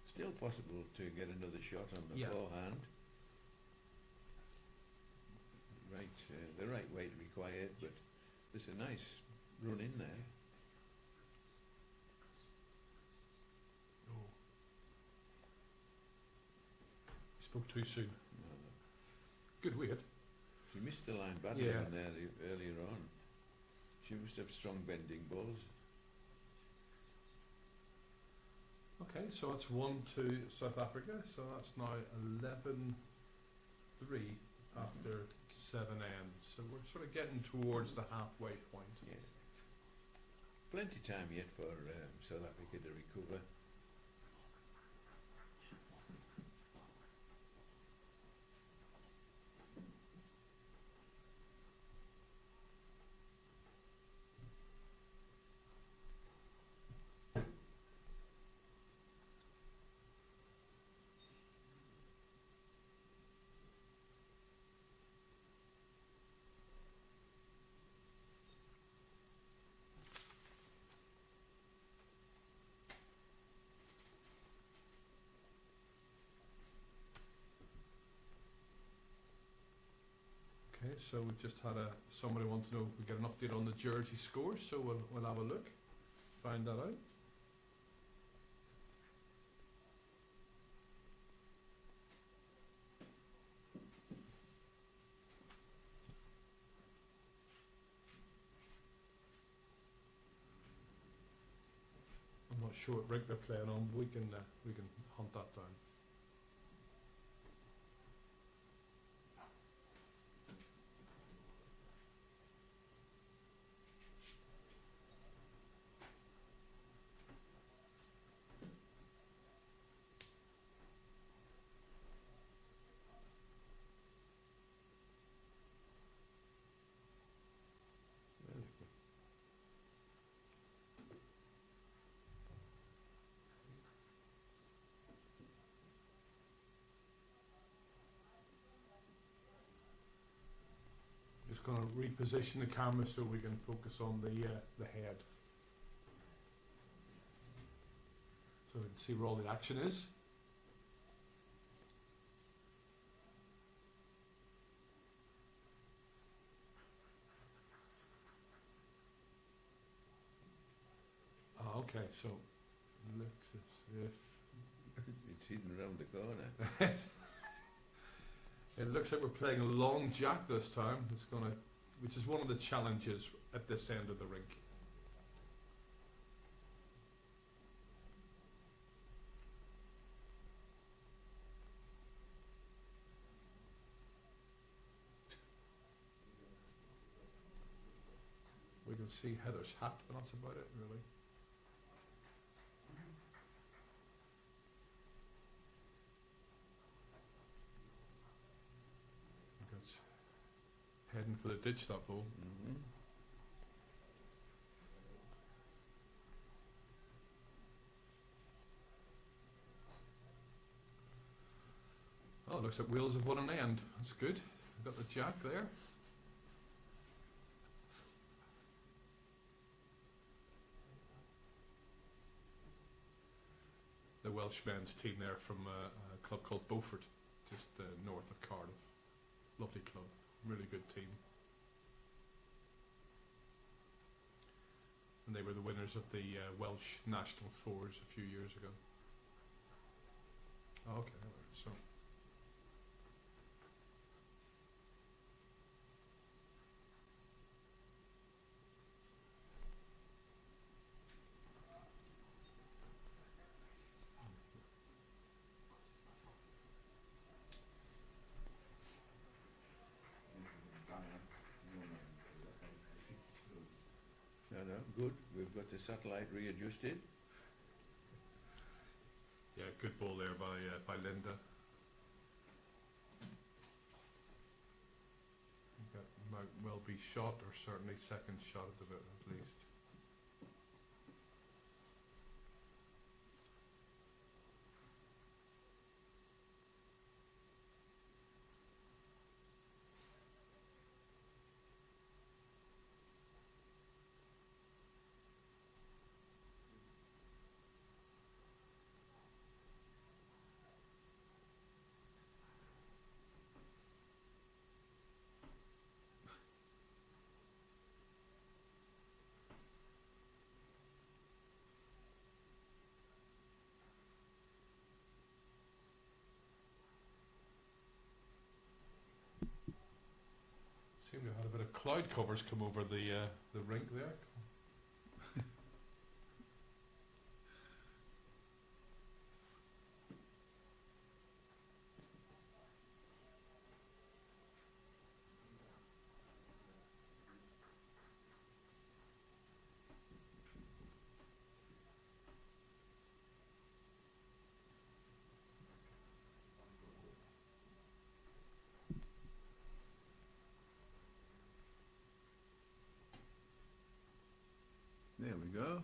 Still possible to get another shot on the
Yeah.
forehand. Right, the right weight required, but there's a nice run in there.
Oh. Spoke too soon.
No,
Good weight.
she missed the line badly
Yeah.
on there earlier on. She must have strong bending balls.
Okay, so it's 1-2 South Africa. So that's now 11-3 after 7 ends. So we're sort of getting towards the halfway point.
Yeah. Plenty time yet for South Africa to recover.
so we just had somebody want to know if we get an update on the Jersey scores, so we'll have a look, find that out. I'm not sure what rink they're playing on, but we can hunt that down. Just going to reposition the camera so we can focus on the head, so we can see where all the action is. Okay, so looks as if
It's hidden around the corner.
it looks like we're playing a long jack this time. It's gonna, which is one of the challenges at this end of the rink. We can see Heather's hat, but that's about it, really. I think it's heading for the ditch, that ball.
Mm-hmm.
Oh, it looks like wheels have won an end. That's good. We've got the jack there. The Welsh men's team there from a club called Beaufort, just north of Cardiff. Lovely club, really good team. And they were the winners of the Welsh National Fours a few years ago. Oh, okay, so.
No, good. We've got the satellite readjusted.
Yeah, good ball there by Linda. That might well be shot, or certainly second shot at the bit at least. Seem to have had a bit of cloud covers come over the rink there.
There we go.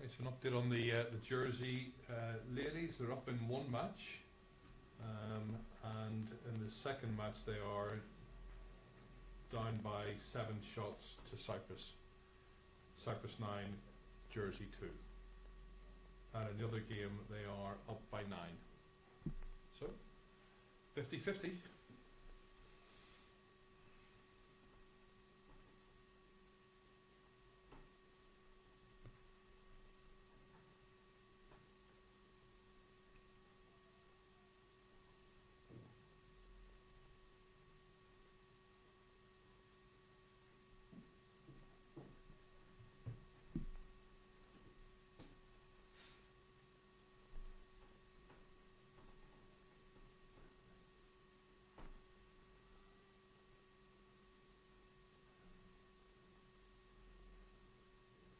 Okay, so an update on the Jersey ladies. They're up in one match, and in the second match they are down by 7 shots to Cyprus. Cyprus 9, Jersey 2. And in the other game they are up by 9. So 50-50.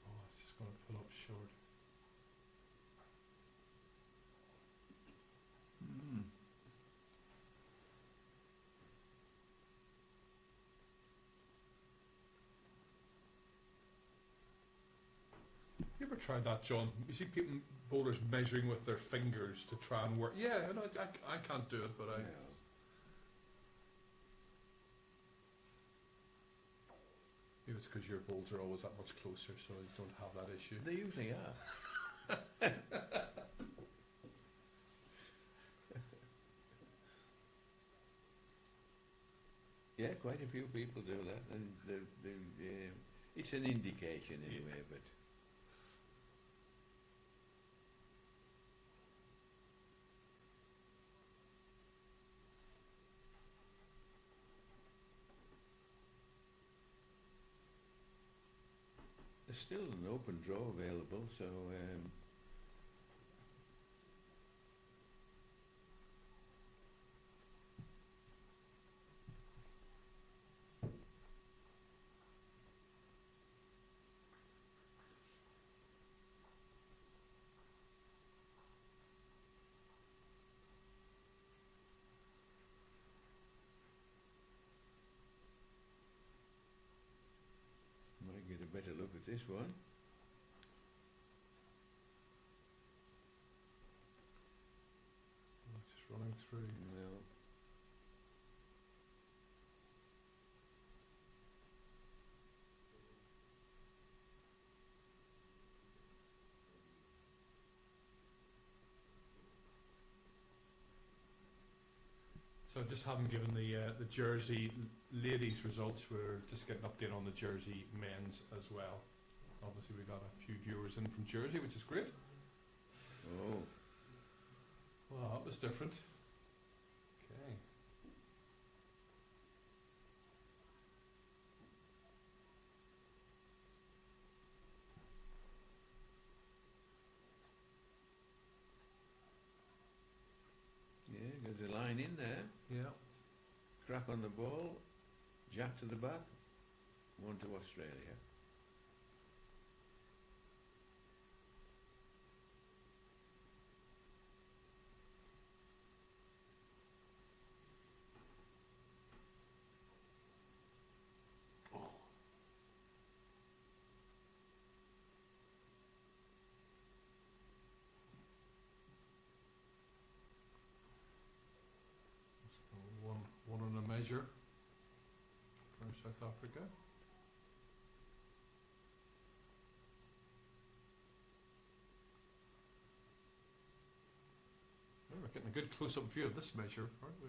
Oh, it's just going to pull up short.
Mm.
You ever tried that, John? You see people, bowlers measuring with their fingers to try and work. Yeah, no, I can't do it, but I.
Yeah.
Maybe it's because your bowls are always that much closer, so you don't have that issue.
They usually are. Yeah, quite a few people do that, and it's an indication anyway. But there's still an open draw available, so might get a better look at this one.
Just running through.
Well,
So I just haven't given the Jersey ladies results. We're just getting an update on the Jersey men's as well. Obviously we got a few viewers in from Jersey, which is great.
oh,
Well, that was different. Okay.
yeah, there's a line in there.
Yeah.
Crack on the ball, jack to the back, 1 to Australia.
One on a measure for South Africa. Oh, we're getting a good close-up view of this measure, aren't we?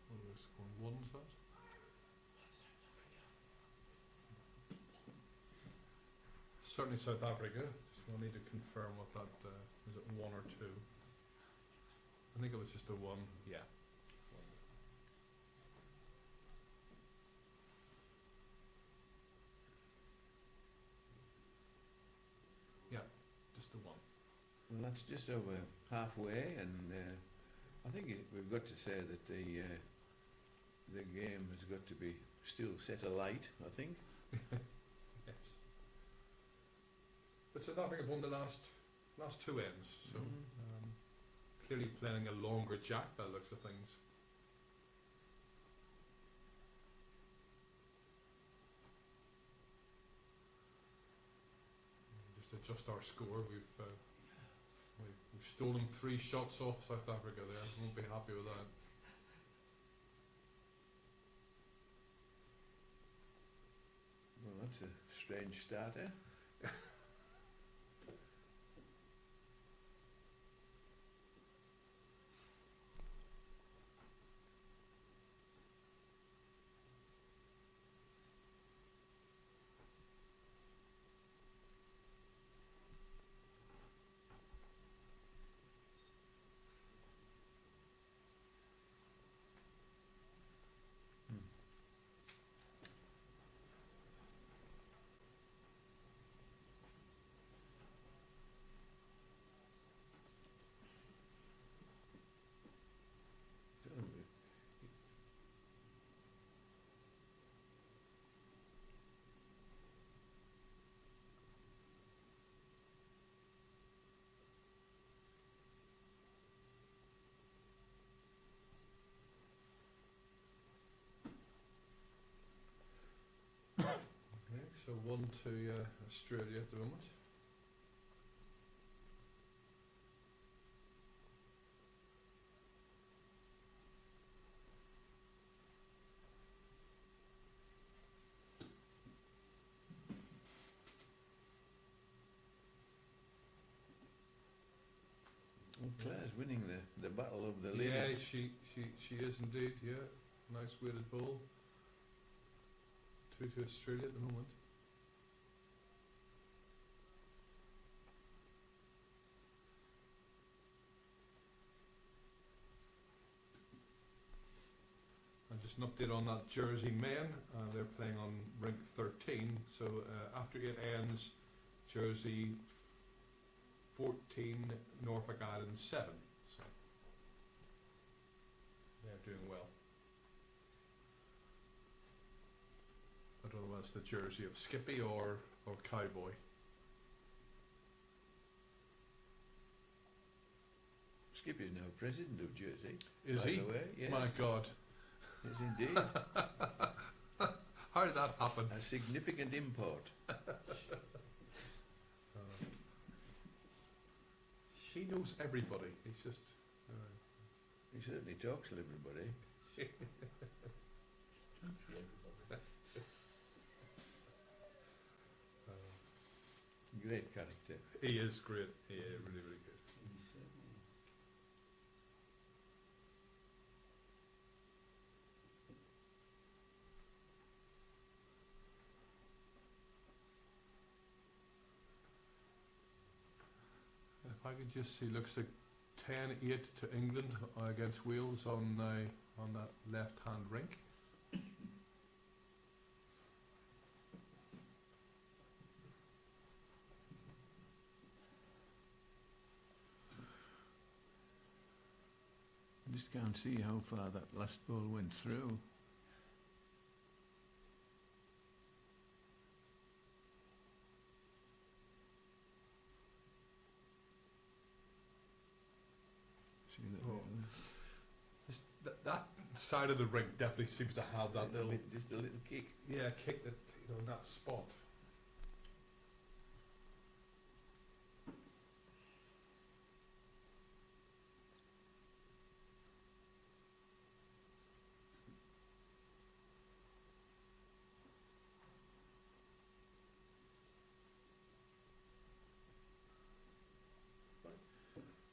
What are we scoring? 1, is that? Certainly South Africa. So we'll need to confirm what that is. It 1 or 2? I think it was just a 1. Yeah. Yeah, just a 1.
Well, that's just over halfway, and I think we've got to say that the game has got to be still set alight, I think.
Yes. But South Africa won the last 2 ends, so clearly playing a longer jack by the looks of things. just our score. We've stolen 3 shots off South Africa there. Won't be happy with that.
Well, that's a strange start, eh?
Okay, so 1 to Australia at the moment.
Well, Claire's winning the battle of the
Yeah,
leaders.
she is indeed. Yeah, nice weighted ball. 2 to Australia at the moment. And just an update on that Jersey men. They're playing on rink 13. So after it ends, Jersey 14, Norfolk Island 7. So they're doing well. I don't know whether it's the jersey of Skippy or Cowboy.
Skippy's now president of Jersey.
Is
by
he?
the way. Yes.
My God.
Yes, indeed.
How did that happen?
A significant import.
He knows everybody. He's just.
He certainly talks to everybody. Great character.
He is great. Yeah, really, really good. If I could just see, looks like 10-8 to England against Wales on that left-hand rink.
I just can't see how far that last ball went through. See that?
Oh. That side of the rink definitely seems to have that little,
just a little kick.
yeah, kick that, in that spot.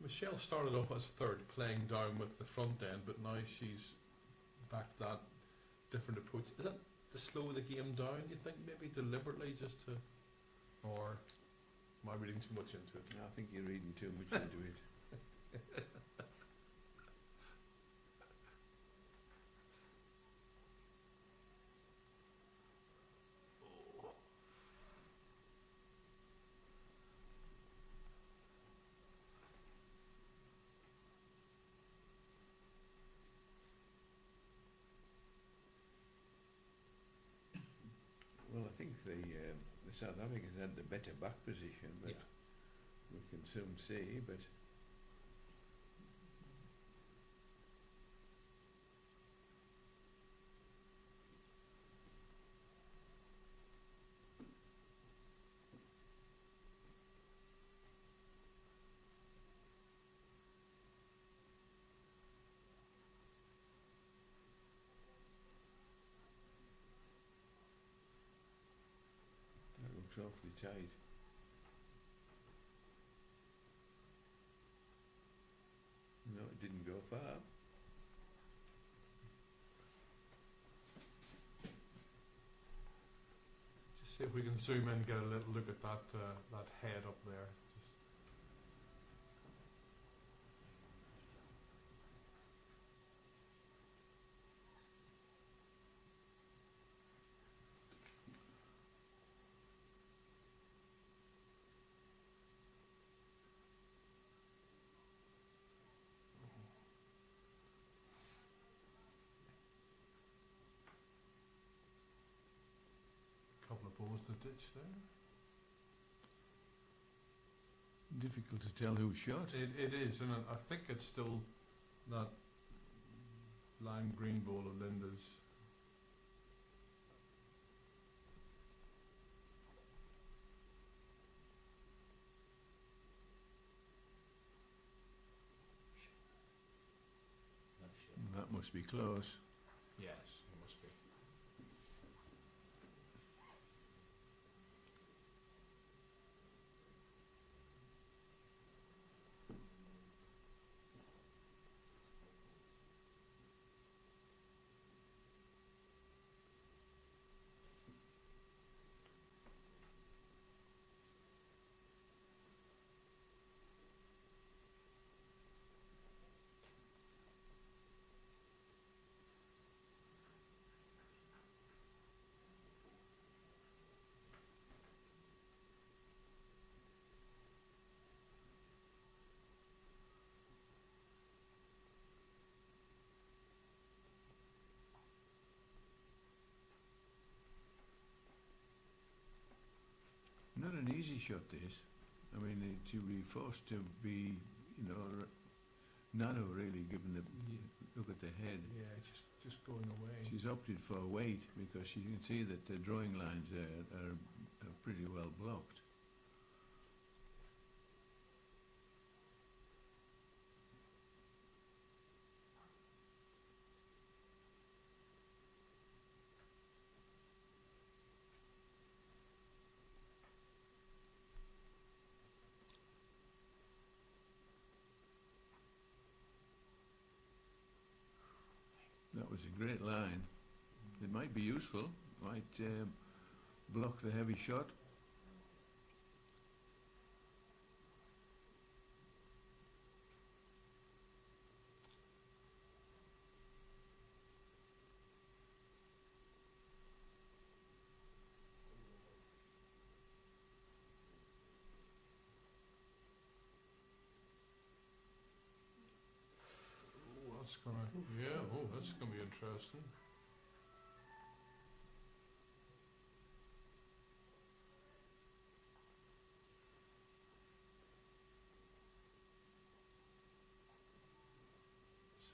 Michelle started off as third, playing down with the front end, but now she's back to that different approach. Is that to slow the game down, you think, maybe deliberately just to, or am I reading too much into it?
I think you're reading too much into it. Well, I think the South Africans had the better back position, but
Yeah.
we can soon see. But tight. No, it didn't go far.
Just see if we can zoom in and get a little look at that that head up there. Just a couple of balls in the ditch there.
Difficult to tell who shot.
It is, and I think it's still that lime green ball of Linda's.
That must be close.
Yes, it must be.
Not an easy shot, this. I mean, to be forced to be, you know, narrow really, given the look at the head.
Yeah, just going away.
She's opted for weight because you can see that the drawing lines are pretty well blocked. That was a great line. It might be useful, might block the heavy shot.
Oh, that's gonna, yeah, oh, that's gonna be interesting.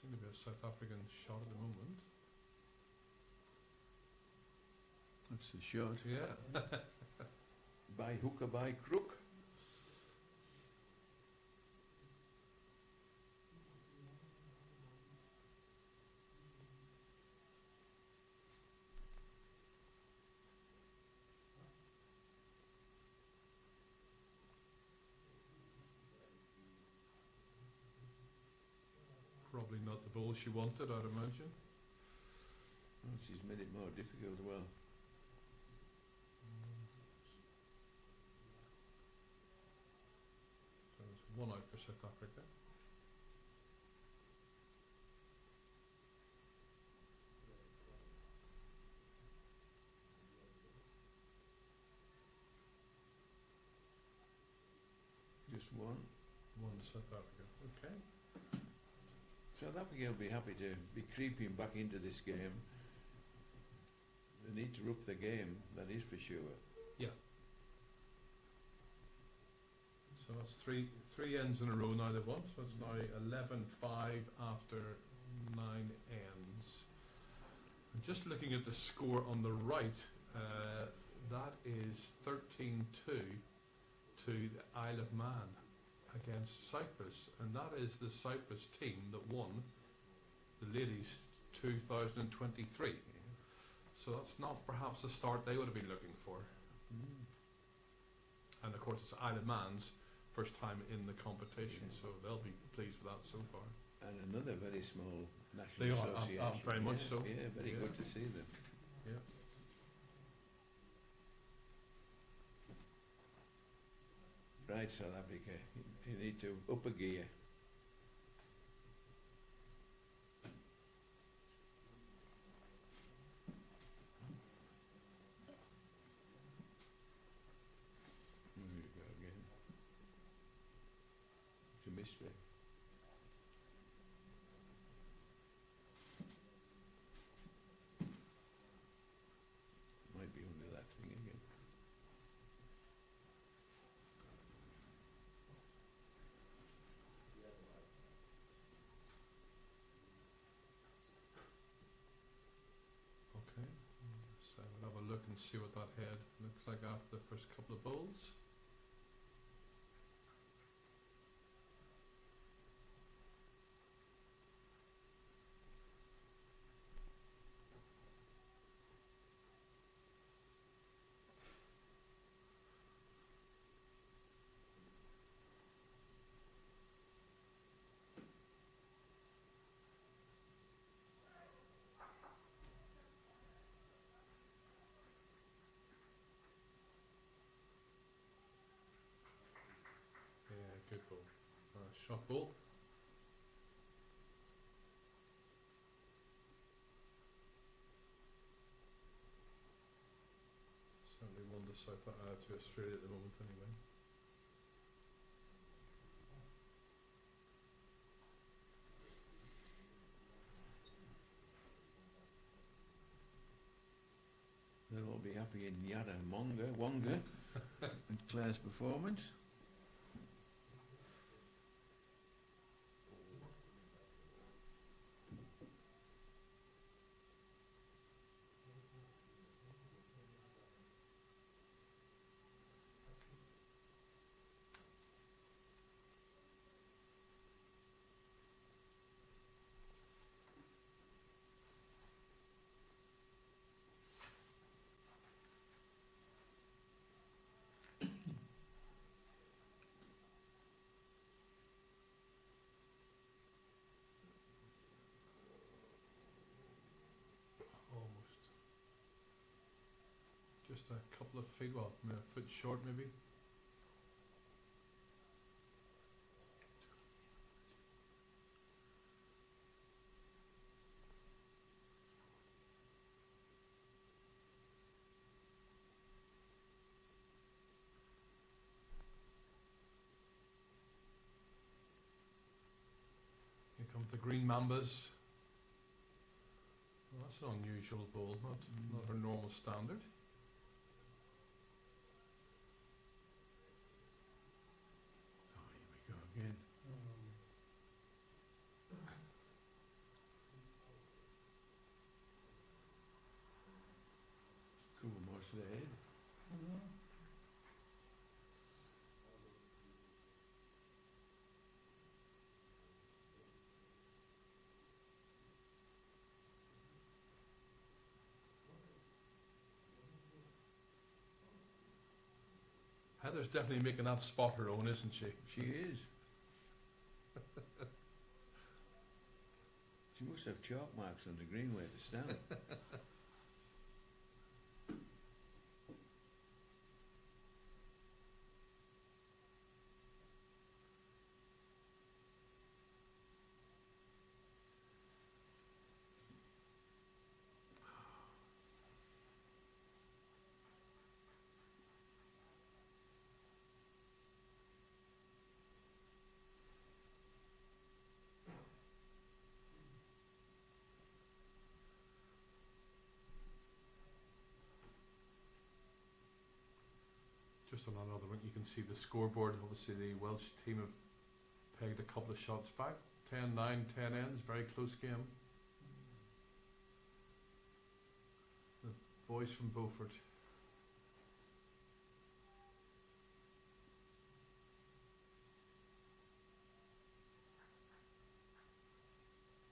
Seems to be a South African shot at the moment.
That's the shot.
Yeah.
By hook or by crook.
Probably not the ball she wanted, I'd imagine.
Oh, she's made it more difficult. Well,
So it's one out for South Africa.
just one.
One to South Africa. Okay.
South Africa will be happy to be creeping back into this game. They need to up the game, that is for sure.
So that's three ends in a row now they've won. So it's now 11-5 after 9 ends. And just looking at the score on the right, that is 13-2 to the Isle of Man against Cyprus, and that is the Cyprus team that won the ladies 2023. So that's not perhaps the start they would have been looking for. And of course, it's Isle of Man's first time in the competition,
Yeah.
so they'll be pleased with that so far.
And another very small national
They are,
association.
very much
Yeah,
so.
Yeah, very
Yeah.
good to see them.
Yeah.
Right, South Africa, you need to up a gear. Here we go again. It's a mystery. Might be under that thing again.
Okay. So we'll have a look and see what that head looks like after the first couple of bowls. Yeah, good ball. Shot ball. Certainly won to to Australia at the moment anyway.
They'll all be happy in Yara Wonga and Claire's performance.
Almost. Just a couple of feet, well, a foot short maybe. Here come the green mambas. Well, that's an unusual ball, not her normal standard.
Oh, here we go again. Cool, most of the head.
Heather's definitely making that spot her own, isn't she?
She is. She must have chalk marks on the green where to stand.
Just on another one, you can see the scoreboard. Obviously, the Welsh team have pegged a couple of shots back. 10-9, 10 ends, very close game. The boys from Beaufort.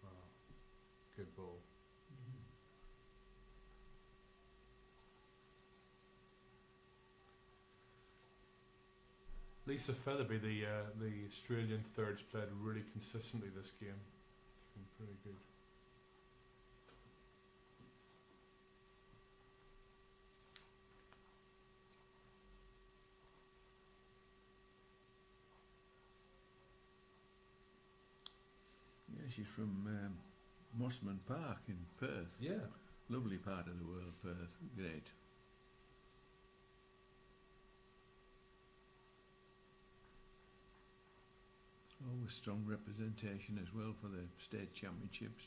Wow, good ball. Lisa Featherby, the Australian thirds, played really consistently this game. It's been pretty good.
Yeah, she's from Mossman Park in Perth.
Yeah.
Lovely part of the world, Perth. Great. Always strong representation as well for the state championships.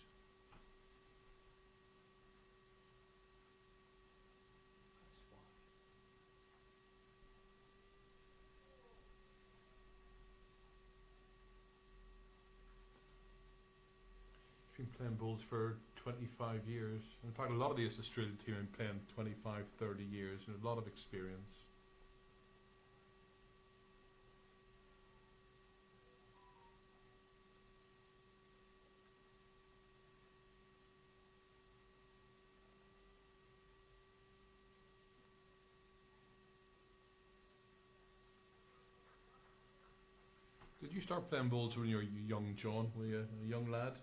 She's been playing bowls for 25 years. In fact, a lot of the Australian team have been playing 25, 30 years, and a lot of experience. Did you start playing bowls when you were young, John? Were you a young lad?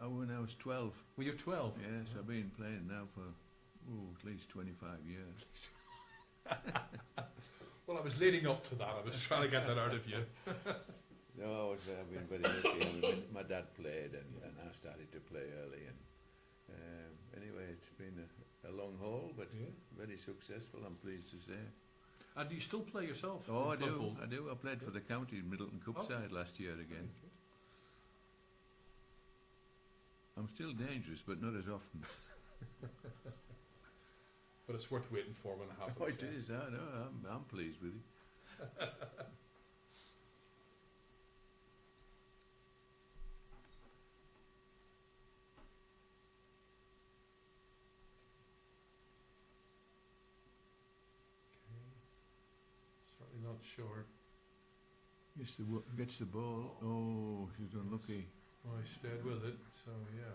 When I was 12.
Were you 12?
Yes, I've been playing now for at least 25 years.
Well, I was leading up to that. I was trying to get that out of you.
No, I've been very lucky. I mean, my dad played and I started to play early. And anyway, it's been a long haul, but
Yeah.
very successful, I'm pleased to say.
And do you still play yourself?
Oh, I
in club
do.
bowl?
I do. I played for the county Middleton Cup
Oh.
side last year again. I'm still dangerous, but not as often.
But it's worth waiting for when it happens.
Oh, it
yeah.
is. I know. I'm pleased with it.
Certainly not sure.
Gets the ball. Oh, she's unlucky.
Oh, I stayed with it, so yeah.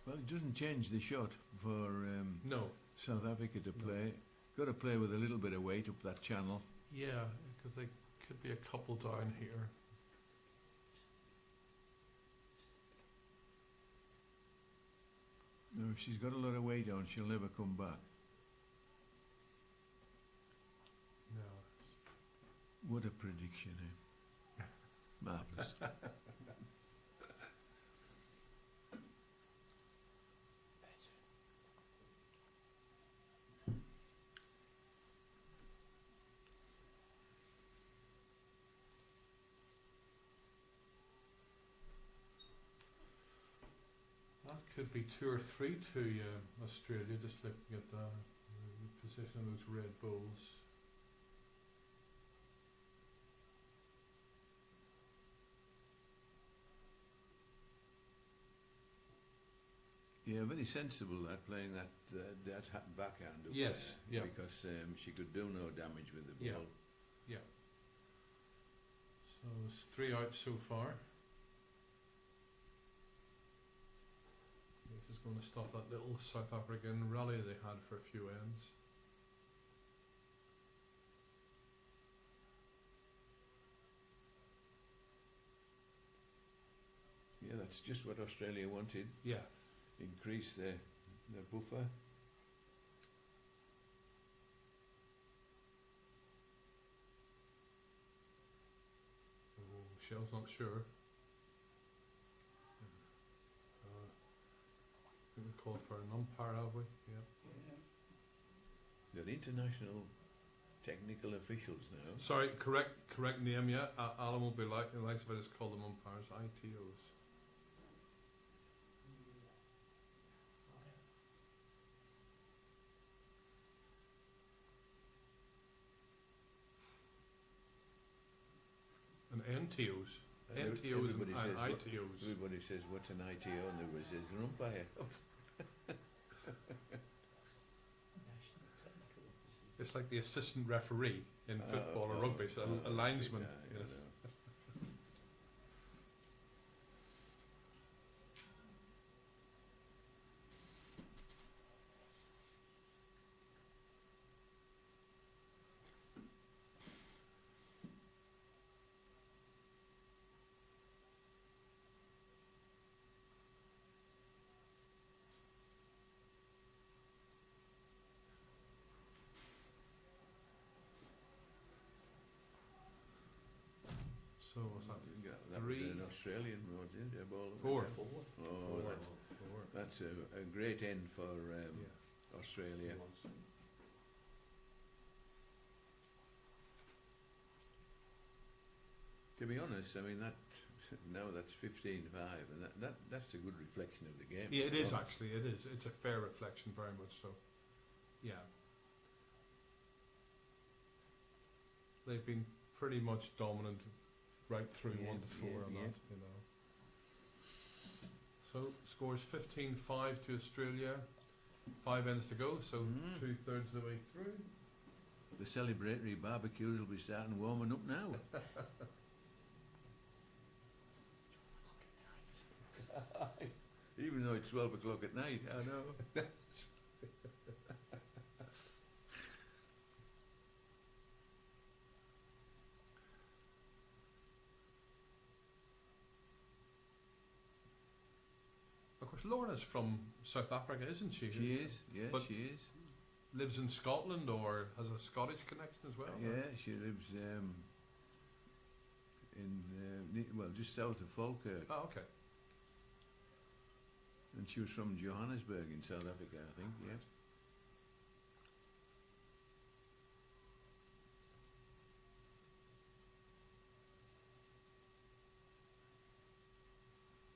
Well, it doesn't change the shot for
No.
South Africa to
No.
play. Got to play with a little bit of weight up that channel.
Yeah, because they could be a couple down here.
No, if she's got a lot of weight on, she'll never come back.
No.
What a prediction, eh? Marvellous.
That could be 2 or 3 to Australia, just looking at the position of those red bulls.
Yeah, very sensible that playing that backhand. Up
Yes,
there,
yeah.
Because she could do no damage with the
Yeah.
ball.
So it's 3 out so far. This is going to stop that little South African rally they had for a few ends.
Yeah, that's just what Australia wanted.
Yeah.
Increase the buffer.
Oh, Shell's not sure. We called for an umpire, have we? Yeah.
They're international technical officials now.
Sorry, correct name, yeah. Alan will be likes if I just call them umpires, ITOs. And NTOs. NTOs and
Everybody says what-
ITOs.
Everybody says, what's an ITO? And everybody says, an umpire.
It's like the assistant referee in football or
Oh,
rugby, so a linesman.
yeah,
Yeah.
was
3.
an Australian, wasn't it? A ball.
4.
Oh, that's a great end for
Yeah.
Australia. To be honest, I mean now that's 15-5, and that's a good reflection of the game.
Yeah, it is actually. It is. It's a fair reflection, very much so. Yeah. They've been pretty much dominant right through
Yeah,
1 to 4 on
yeah.
that, you know. So scores 15-5 to Australia. 5 ends to go, so 2/3 of the way through.
The celebratory barbecues will be starting warming up now. Even though it's 12 o'clock at night, I know.
Of course, Lorna's from South Africa, isn't she?
She is, yeah,
But-
she is.
Lives in Scotland or has a Scottish connection as well? or-
Yeah, she lives well, just south of Falkirk.
Oh, okay.
And she was from Johannesburg in South Africa, I think, yeah.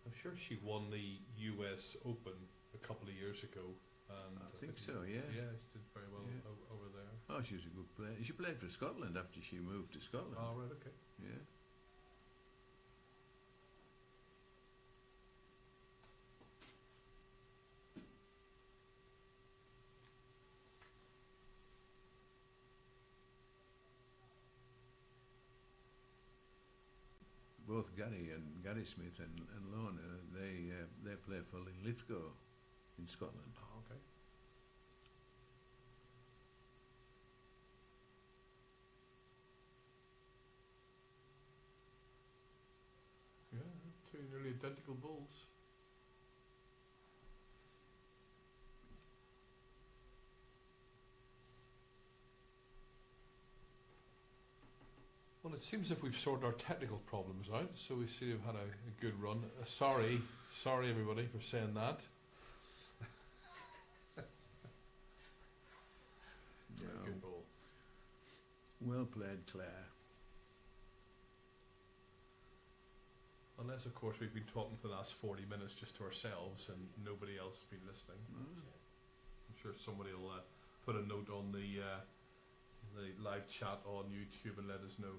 I'm sure she won the US Open a couple of years ago. And
I think so, yeah.
Yeah, she did very well
Yeah.
over there.
Oh, she was a good player. She played for Scotland after she moved to Scotland.
Oh, right, okay.
Yeah. Both Gary Smith and Lorna, they play for Lithgow in Scotland.
Oh, okay. Yeah, 2 nearly identical bulls. Well, it seems as if we've sorted our technical problems out, so we seem to have had a good run. Sorry everybody for saying that. Yeah,
No.
good ball.
Well played, Claire.
Unless, of course, we've been talking for the last 40 minutes just to ourselves and nobody else has been listening. I'm sure somebody will put a note on the live chat on YouTube and let us know.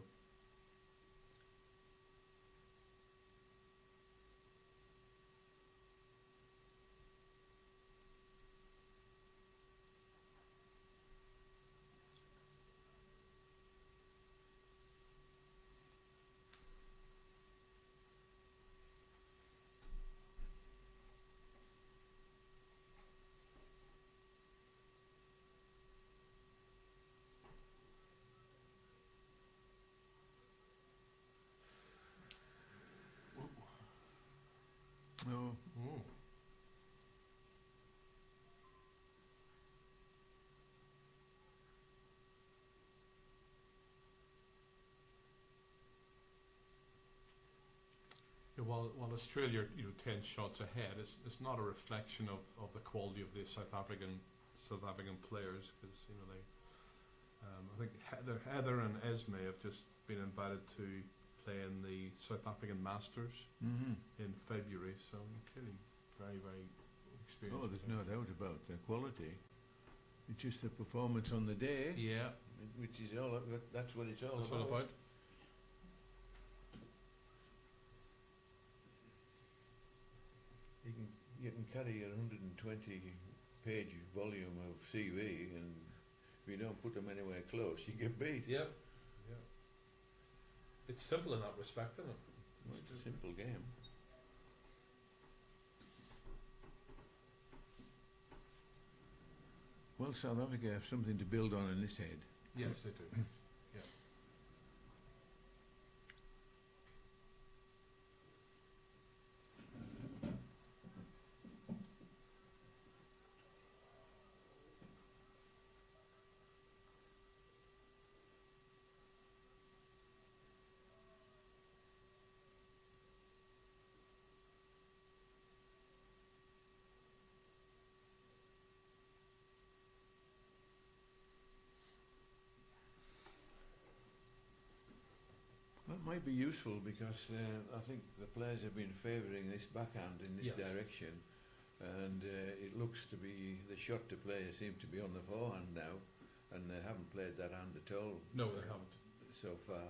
Oh,
Oh. Yeah, while Australia, 10 shots ahead, it's not a reflection of the quality of the South African players, because they, I think Heather and Esme have just been invited to play in the South African Masters in February, so clearly very, very experienced.
oh, there's no doubt about the quality. It's just the performance on the day,
Yeah,
which is that's what it's all
that's what about.
You can carry a 120-page volume of CV, and if you don't put them anywhere close, you get beat.
Yeah, yeah. It's simple in that respect, isn't it?
Well, it's a simple game. Well, South Africa have something to build on in this head.
Yes, they do. Yeah.
might be useful because I think the players have been favouring this backhand in this
Yes.
direction, and it looks to be the shot to play seems to be on the forehand now, and they haven't played that hand at all
No, they haven't.
so far.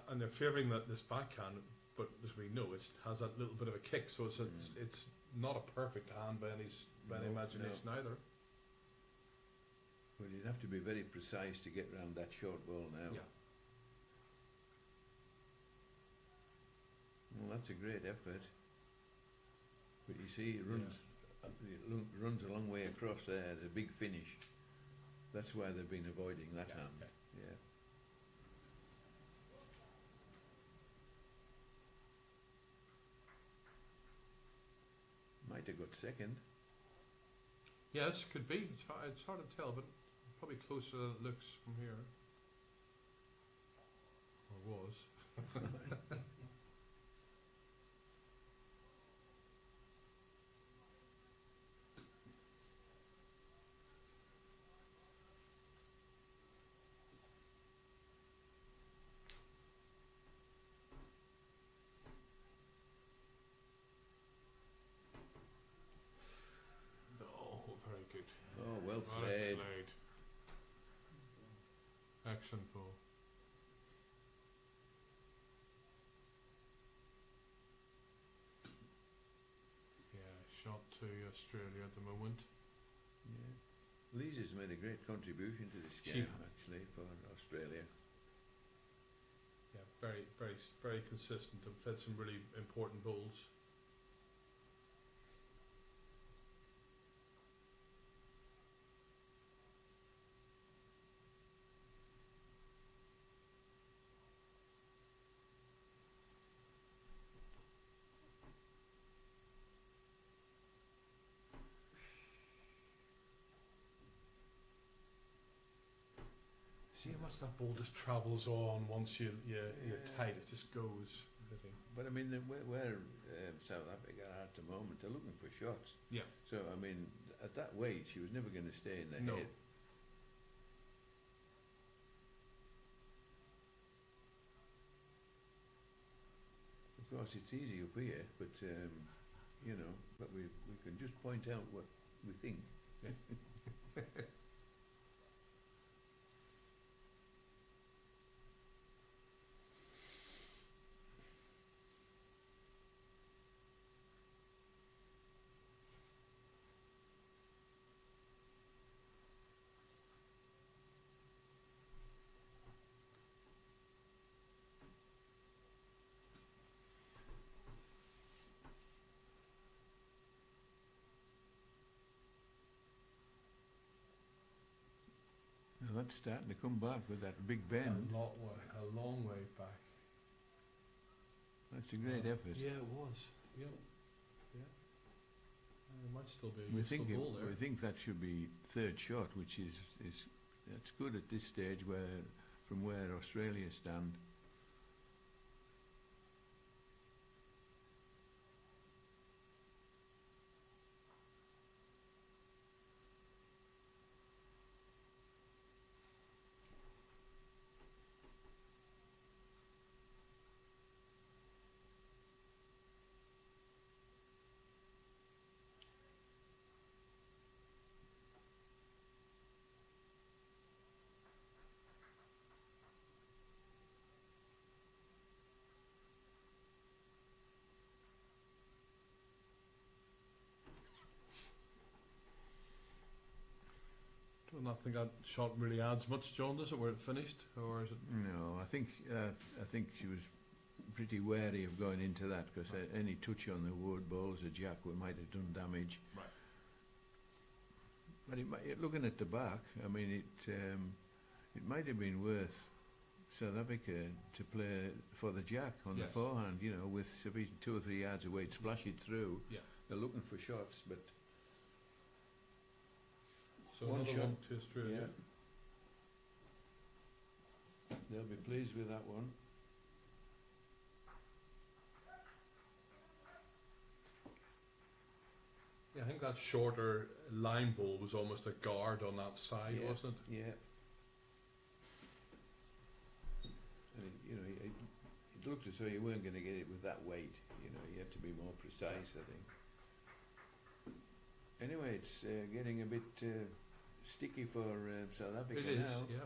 And they're favouring that this backhand, but as we know, it has that little bit of a kick, so it's not a perfect hand by any
No,
imagination either.
Well, you'd have to be very precise to get round that short ball now.
Yeah.
Well, that's a great effort. But you see, it runs, runs a long way across there, the big finish. That's why they've been avoiding that
Yeah,
hand.
okay.
Yeah. Might have got second.
Yes, could be. It's hard to tell, but probably closer than it looks from here. Or was. Oh, very good.
Oh, well
Well
played.
played. Excellent ball. Yeah, shot to Australia at the moment.
Yeah. Lisa's made a great contribution to this
She
game,
has.
actually, for Australia.
Yeah, very consistent. They've played some really important balls. See how much that ball just travels on once you're tight. It just goes.
But I mean, where South Africa are at the moment, they're looking for shots.
Yeah.
So, I mean, at that weight, she was never going to stay in the
No.
head. Of course, it's easy up here, but, you know, but we can just point out what we think. Now that's starting to come back with that big bend.
A long way back.
That's a great effort.
Yeah, it was. Yeah. Yeah. It might still be a
We
useful
think
ball there.
we think that should be third shot, which is that's good at this stage from where Australia stand.
Do not think that shot really adds much, John, does it, where it finished? Or is it?
No, I think she was pretty wary of going into that because any touch on the wood balls or jack might have done damage.
Right.
But looking at the back, I mean, it might have been worth South Africa to play for the jack on the
Yes.
forehand, you know, with sufficient 2 or 3 yards away to splash it through.
Yeah.
They're looking for shots, but
So
One
another
shot.
one to Australia.
they'll be pleased with that one.
Yeah, I think that shorter line bowl was almost a guard on that side,
Yeah.
wasn't it?
Yeah. And it looked as though you weren't going to get it with that weight. You had to be more precise, I think. Anyway, it's getting a bit sticky for South Africa
It is,
now.
yeah.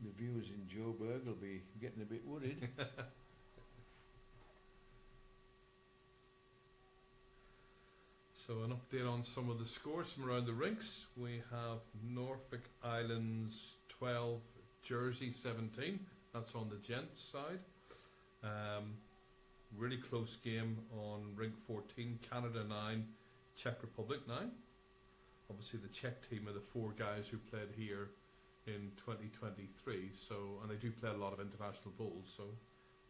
The viewers in Joburg will be getting a bit worried.
So an update on some of the scores from around the rinks. We have Norfolk Islands 12, Jersey 17. That's on the gents side. Really close game on rink 14, Canada 9, Czech Republic 9. Obviously the Czech team are the 4 guys who played here in 2023. So, and they do play a lot of international bowls, so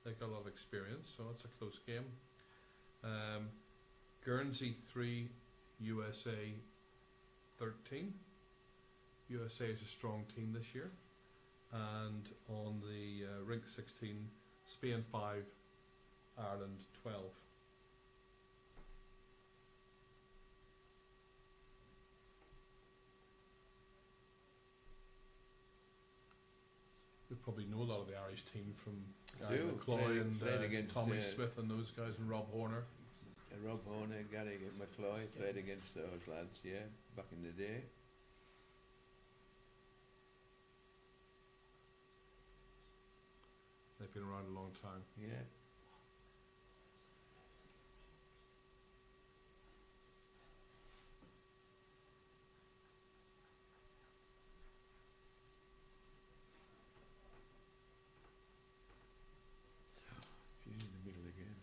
they've got a lot of experience. So it's a close game. Guernsey 3, USA 13. USA is a strong team this year. And on the rink 16, Spain 5, Ireland 12. You probably know a lot of the Irish team from Gary
Do.
McCloy and
Played against,
Tommy Smith and those guys and Rob Horner.
Rob Horner, Gary McCloy played against those lads, yeah, back in the day.
They've been around a long time.
Yeah. She's in the middle again.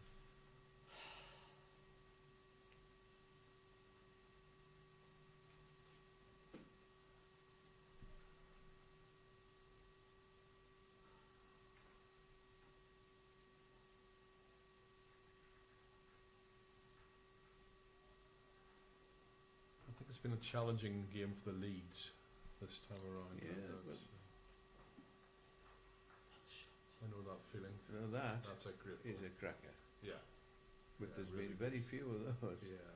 I think it's been a challenging game for the Leeds this time around.
Yeah,
That's, I know that feeling.
Now that
That's a great
is
ball.
a cracker,
Yeah,
but
Yeah,
there's
really
been very few of those.
yeah.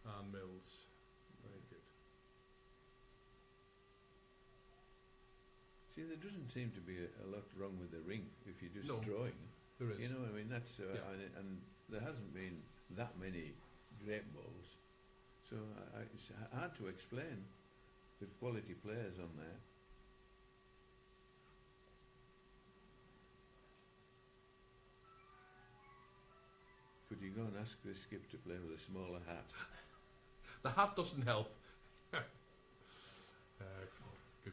And Mills, very good.
See, there doesn't seem to be a lot wrong with the ring if you're just
No.
drawing.
There is.
You know, I mean, that's
Yeah.
and there hasn't been that many great balls, so it's hard to explain. There's quality players on there. Could you go and ask Chris Skip to play with a smaller hat?
The hat doesn't help. Good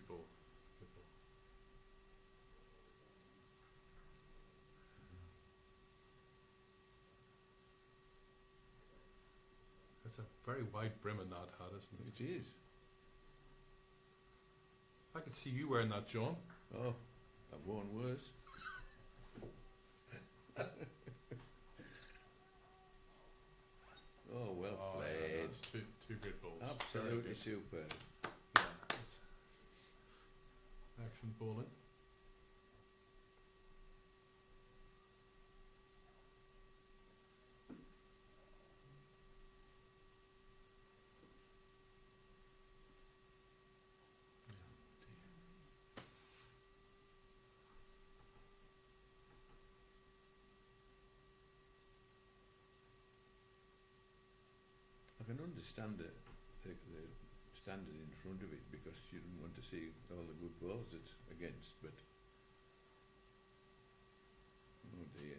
ball. Good ball. It's a very wide brim in that hat, isn't it?
It is.
I could see you wearing that, John.
Oh, I've worn worse. Oh, well
Oh, yeah,
played.
that's two good balls. Very
Absolutely
good.
super.
Yeah, that's action bowling.
I can understand the standard in front of it because you didn't want to see all the good balls it's against, but oh dear.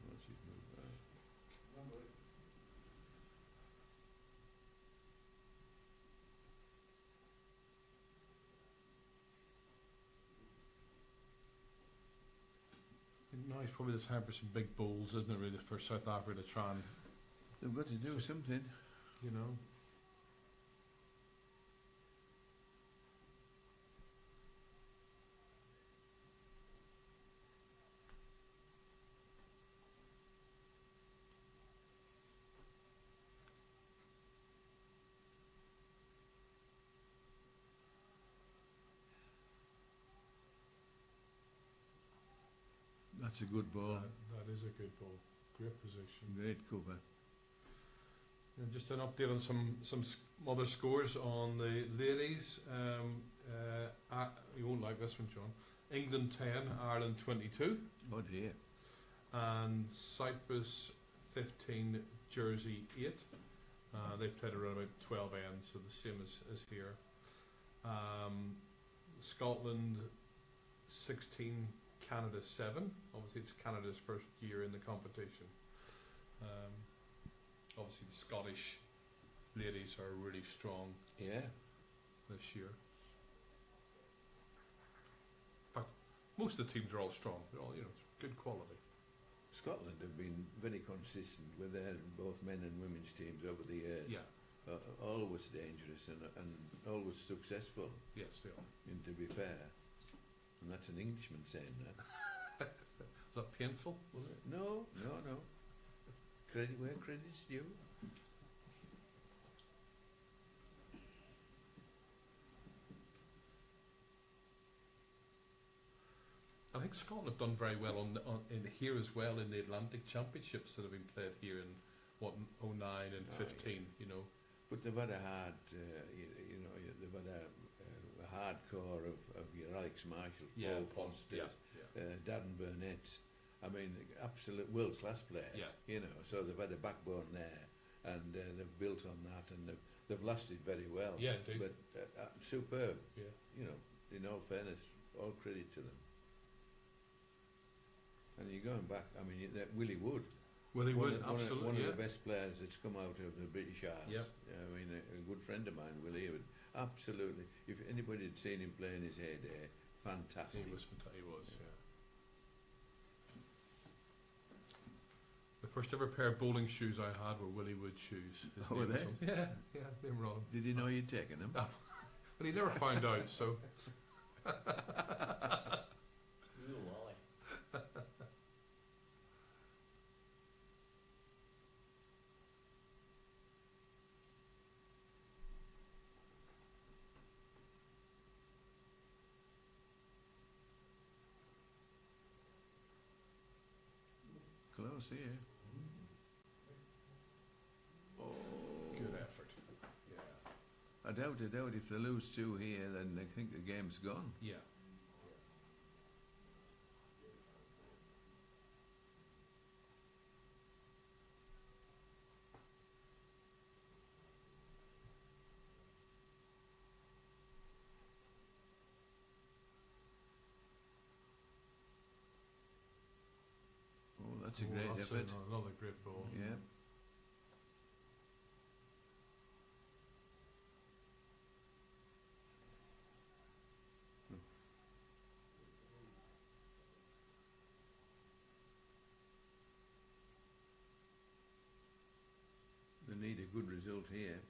Oh, she's moved back.
Now it's probably the time for some big bowls, isn't it, really, for South Africa to try and,
They've got to do something.
you know.
That's a good ball.
That is a good ball. Great position.
Great cover.
And just an update on some other scores on the ladies. You won't like this one, John. England 10, Ireland 22.
Oh dear.
And Cyprus 15, Jersey 8. They played around about 12 ends, so the same as here. Scotland 16, Canada 7. Obviously it's Canada's first year in the competition. Obviously the Scottish ladies are really strong
Yeah.
this year. In fact, most of the teams are all strong. They're all, good quality.
Scotland have been very consistent with their both men and women's teams over the years.
Yeah.
Always dangerous and always successful.
Yes, they are.
And to be fair, and that's an Englishman saying that.
Is that painful? Was it?
No. Credit where credit's due.
I think Scotland have done very well in here as well in the Atlantic Championships that have been played here in 09 and 15.
But they've had a hard, they've had a hardcore of your Alex Marshall, Paul Foster, Darren Burnett. I mean, absolute world-class players.
Yeah.
So they've had a backbone there, and they've built on that, and they've lasted very well.
Yeah, indeed.
But superb.
Yeah.
In all fairness, all credit to them. And you're going back. I mean, Willie Wood.
Willie Wood,
One
absolutely.
of the best players that's come out of the British Isles.
Yeah.
I mean, a good friend of mine, Willie Wood. Absolutely. If anybody had seen him play in his heyday, fantastic.
He was fantastic. He was. Yeah. The first ever pair of bowling shoes I had were Willie Wood shoes. His
Were
name
they?
was on- Yeah, they were on.
Did he know you'd taken them?
But he never found out, so.
Ooh, Wally.
Close here.
Good effort. Yeah.
I doubt if they lose two here, then they think the game's gone.
Yeah.
Oh, that's a great
That's
effort.
Another great ball.
Yeah. They need a good result here.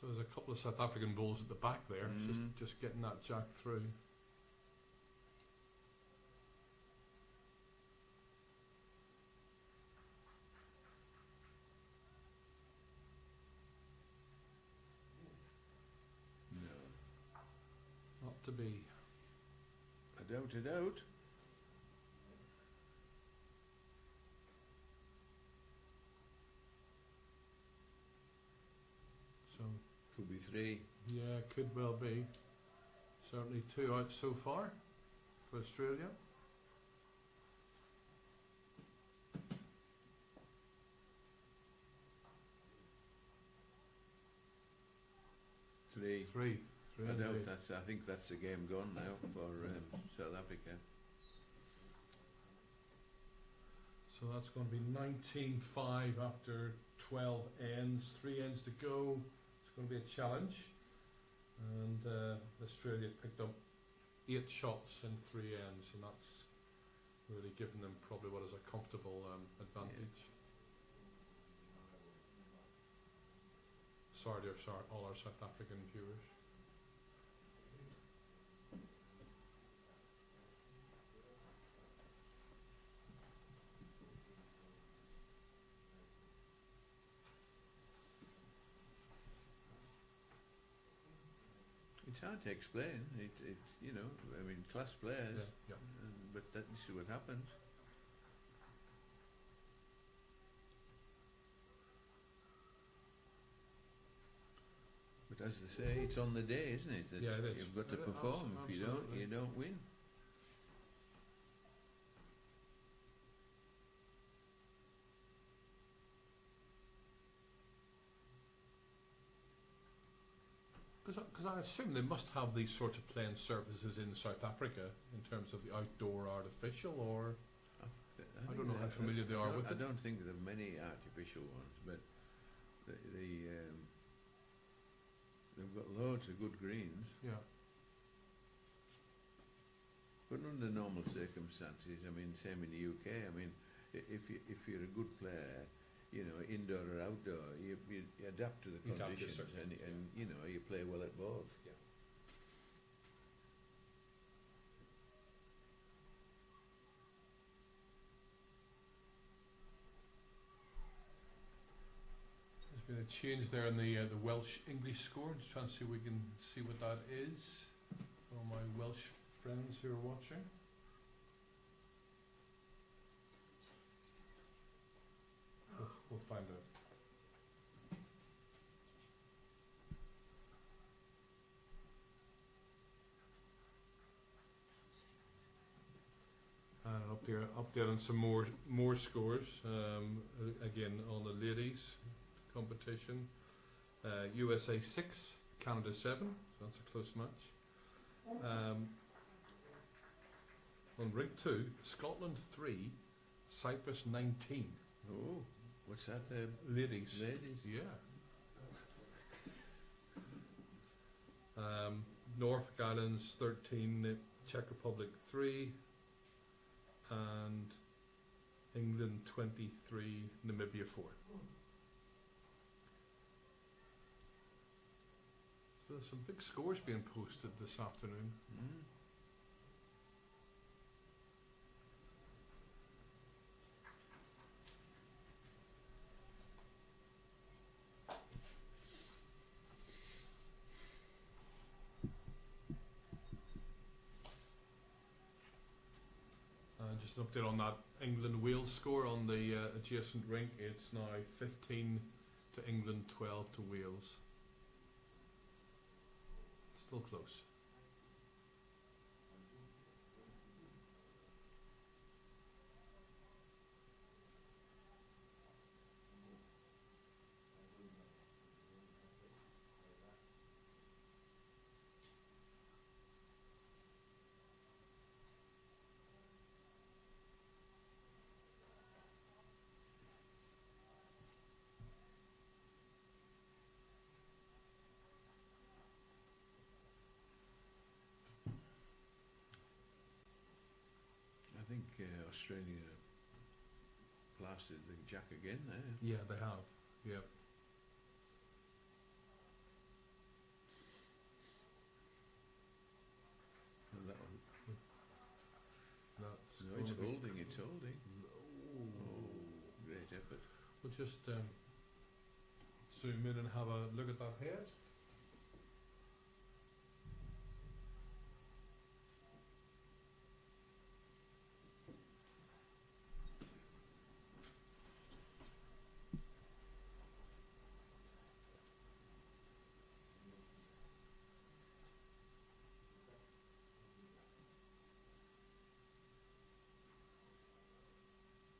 So there's a couple of South African balls at the back there,
Mm.
just getting that jack through.
No.
Not to be.
I doubt.
So
Could be three.
yeah, could well be. Certainly 2 out so far for Australia.
Three.
Three
I doubt
indeed.
I think that's the game gone now for South Africa.
So that's going to be 19-5 after 12 ends, 3 ends to go. It's going to be a challenge. And Australia picked up 8 shots in 3 ends, and that's really given them probably what is a comfortable advantage. Sorry to all our South African viewers.
It's hard to explain. It's you know, I mean, class players,
Yeah.
but this is what happens. But as they say, it's on the day, isn't it? That
Yeah, it is.
You've got to
It is,
perform. If you don't,
absolutely.
you don't win.
Because I assume they must have these sorts of playing surfaces in South Africa in terms of the outdoor artificial, or I don't know how familiar they are with
I
it.
don't think there are many artificial ones, but they've got loads of good greens.
Yeah.
But under normal circumstances, I mean, same in the UK. I mean, if you're a good player, you know, indoor or outdoor, you adapt to the
You adapt to
conditions,
certain-
and you know, you play well at both.
Yeah. There's been a change there in the Welsh English score. Just trying to see if we can see what that is for my Welsh friends who are watching. We'll find out. And update on some more scores. Again, on the ladies competition, USA 6, Canada 7. So that's a close match. On rig 2, Scotland 3, Cyprus 19.
Oh, what's that?
Ladies.
Ladies.
Yeah. Norfolk Islands 13, Czech Republic 3, and England 23, Namibia 4. So there's some big scores being posted this afternoon.
Mm.
Just an update on that England-Wales score on the adjacent rink. It's now 15 to England, 12 to Wales. Still close.
I think Australia plastered the jack again there.
Yeah, they have. Yeah.
And that one,
That's
no, it's
gonna be-
holding, it's holding.
Oh.
Oh, great effort.
We'll just zoom in and have a look at that head.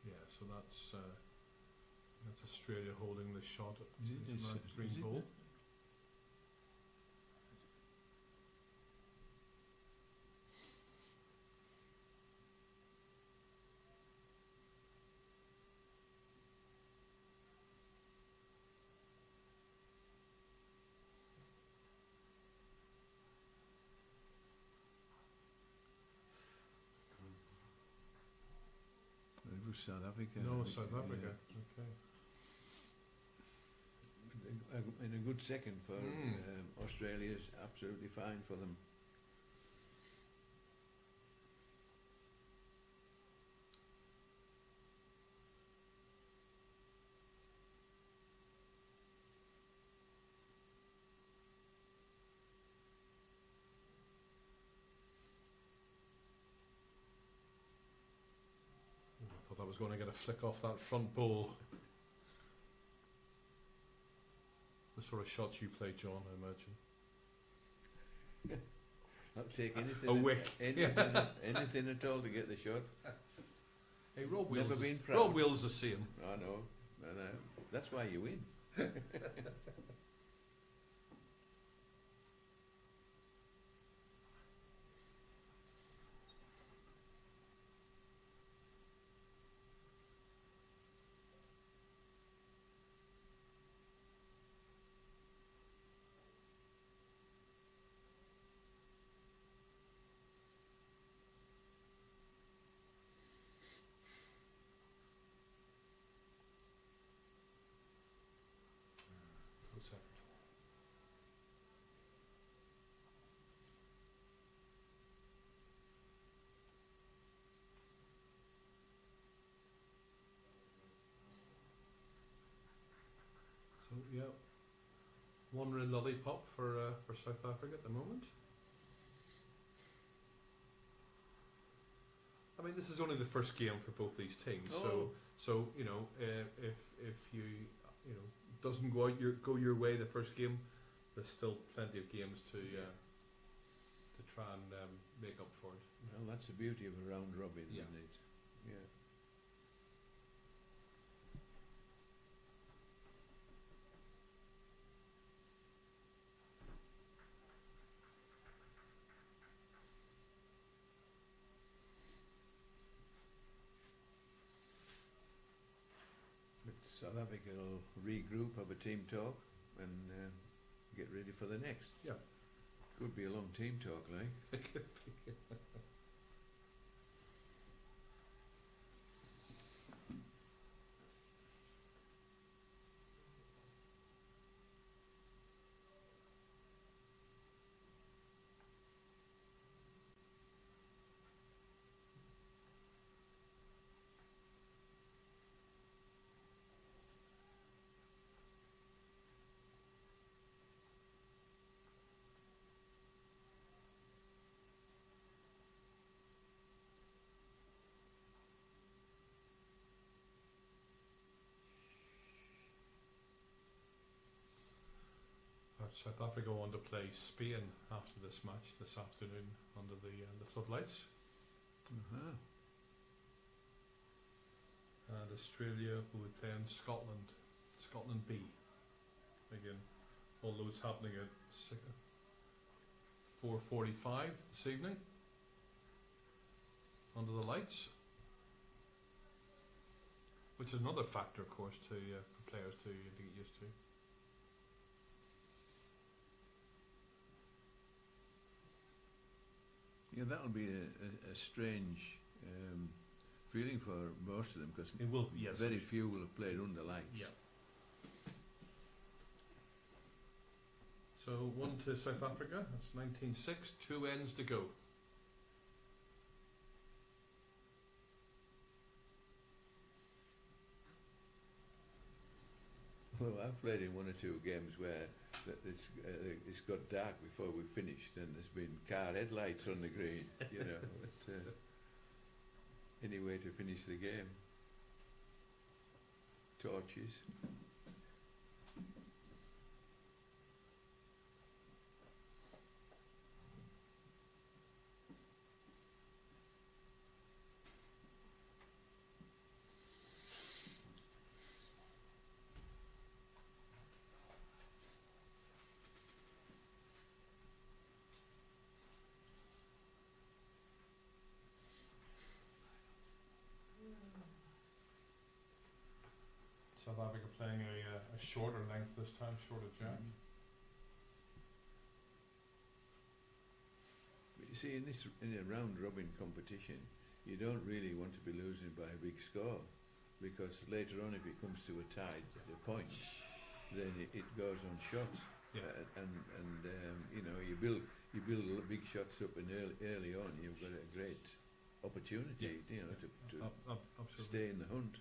Yeah, so that's Australia holding the shot at that green ball.
It was South Africa.
No,
I think,
South
yeah.
Africa. Okay.
In a good second for Australia's absolutely fine for them.
going to get a flick off that front ball. The sort of shots you play, John, I imagine.
I'll take anything.
A wick.
Anything at all to get the shot.
Hey, Rob
Never
Wheels,
been
is,
proud.
Rob Wheels the same.
I know. That's why you win.
Close effort. So yeah, one real lollipop for South Africa at the moment. I mean, this is only the first game for both these teams,
Oh.
so you know, if you know doesn't go your way the first game, there's still plenty of games to try and make up for it.
Well, that's the beauty of a round robin,
Yeah.
isn't it? Yeah. But South Africa will regroup, have a team talk, and get ready for the next.
Yeah.
Could be a long team talk, like.
South Africa want to play Spain after this match this afternoon under the floodlights,
Uh-huh.
and Australia will be playing Scotland, Scotland B. Again, although it's happening at 4:45 this evening under the lights, which is another factor, of course, to for players to get used to.
Yeah, that'll be a strange feeling for most of them, because
It will be, yes.
very few will have played under lights.
Yeah. So 1 to South Africa. That's 19-6. 2 ends to go.
Well, I've played in 1 or 2 games where it's got dark before we finished, and there's been car headlights on the green, you know. But, any way to finish the game. Torches.
South Africa playing a shorter length this time, shorter jack.
But you see, in a round robin competition, you don't really want to be losing by a big score, because later on, if it comes to a tie, the points, then it goes on shots.
Yeah.
You know, you build big shots up, and early on, you've got a great opportunity, you know, to
Absolutely.
stay in the hunt.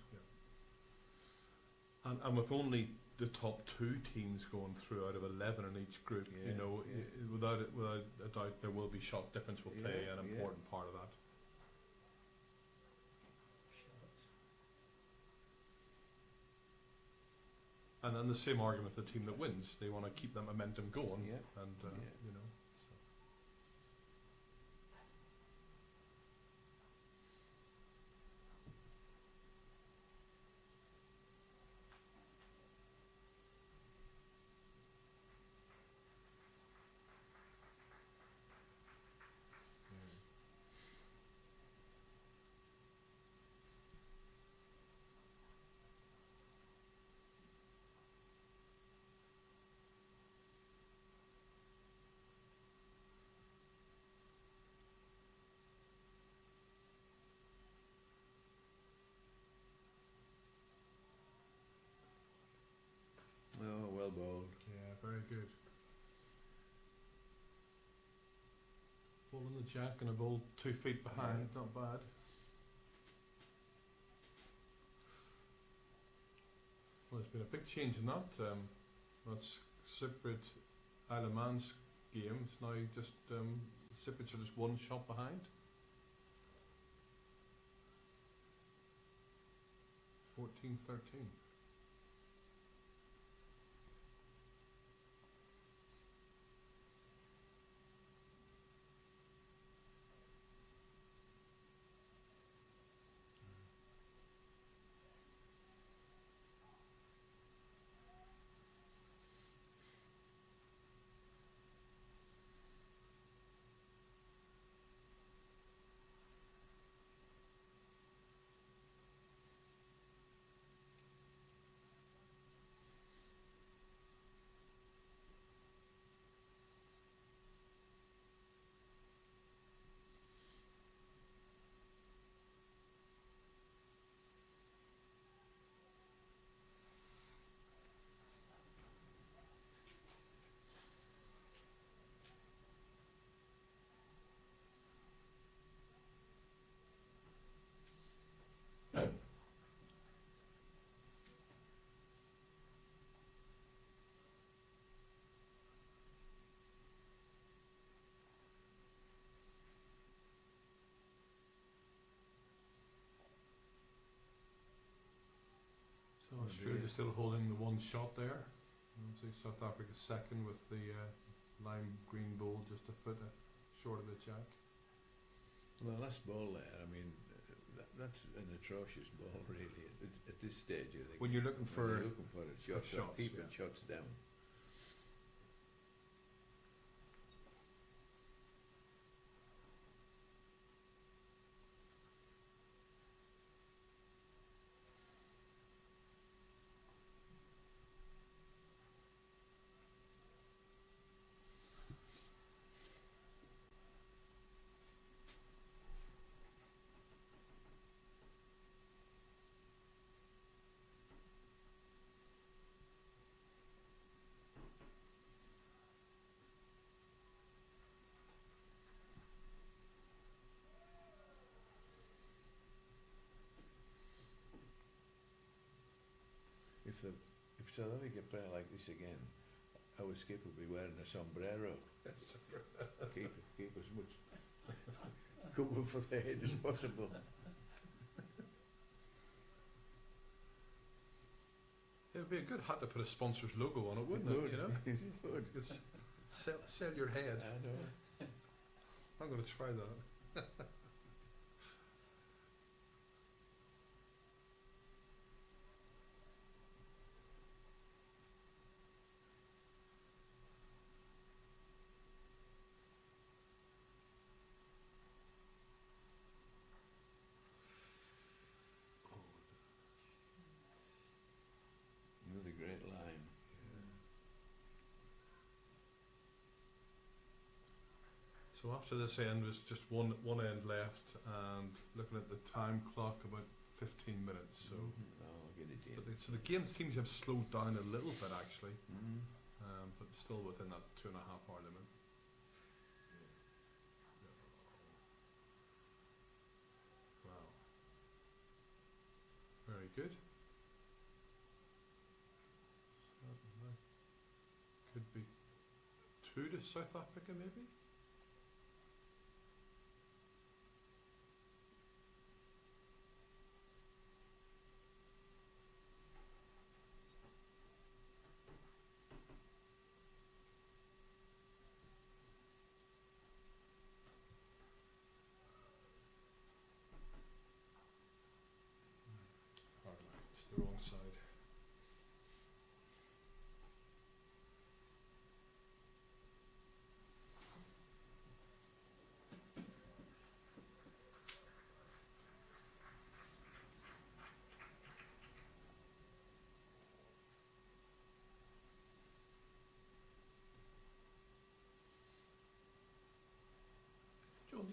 And with only the top 2 teams going through out of 11 in each group, you
Yeah,
know,
yeah.
without a doubt, there will be shot difference will play
Yeah,
an
yeah.
important part of that. And then the same argument for the team that wins. They want to keep that momentum going.
Yeah.
And,
Yeah.
you know.
Oh, well bowled.
Yeah, very good. Ball in the jack and a ball 2 feet behind, not bad. Well, there's been a big change in that. That's Cypriot Isle of Man's game. It's now just Cypriots are just one shot behind. 14-13. So
Oh,
Australia
dear.
still holding the one shot there. Obviously South Africa second with the lime green ball just a foot short of the jack.
Well, last ball there, I mean, that's an atrocious ball, really, at this stage, I think.
When you're looking
When
for
you're looking for it, shots,
shots,
keeping
yeah.
shots down. If South Africa play like this again, our skip will be wearing a sombrero. keep as much cover for the head as possible.
It would be a good hat to put a sponsor's logo on it, wouldn't it? You know,
It would.
you could sell your head.
I know.
I'm going to try that.
Another great line.
So after this end was just one end left, and looking at the time clock, about 15 minutes. So,
I'll get it in.
so the game seems to have slowed down a little bit actually,
Mm.
but still within that 2.5 hour limit. Wow. Very good. Could be 2 to South Africa maybe.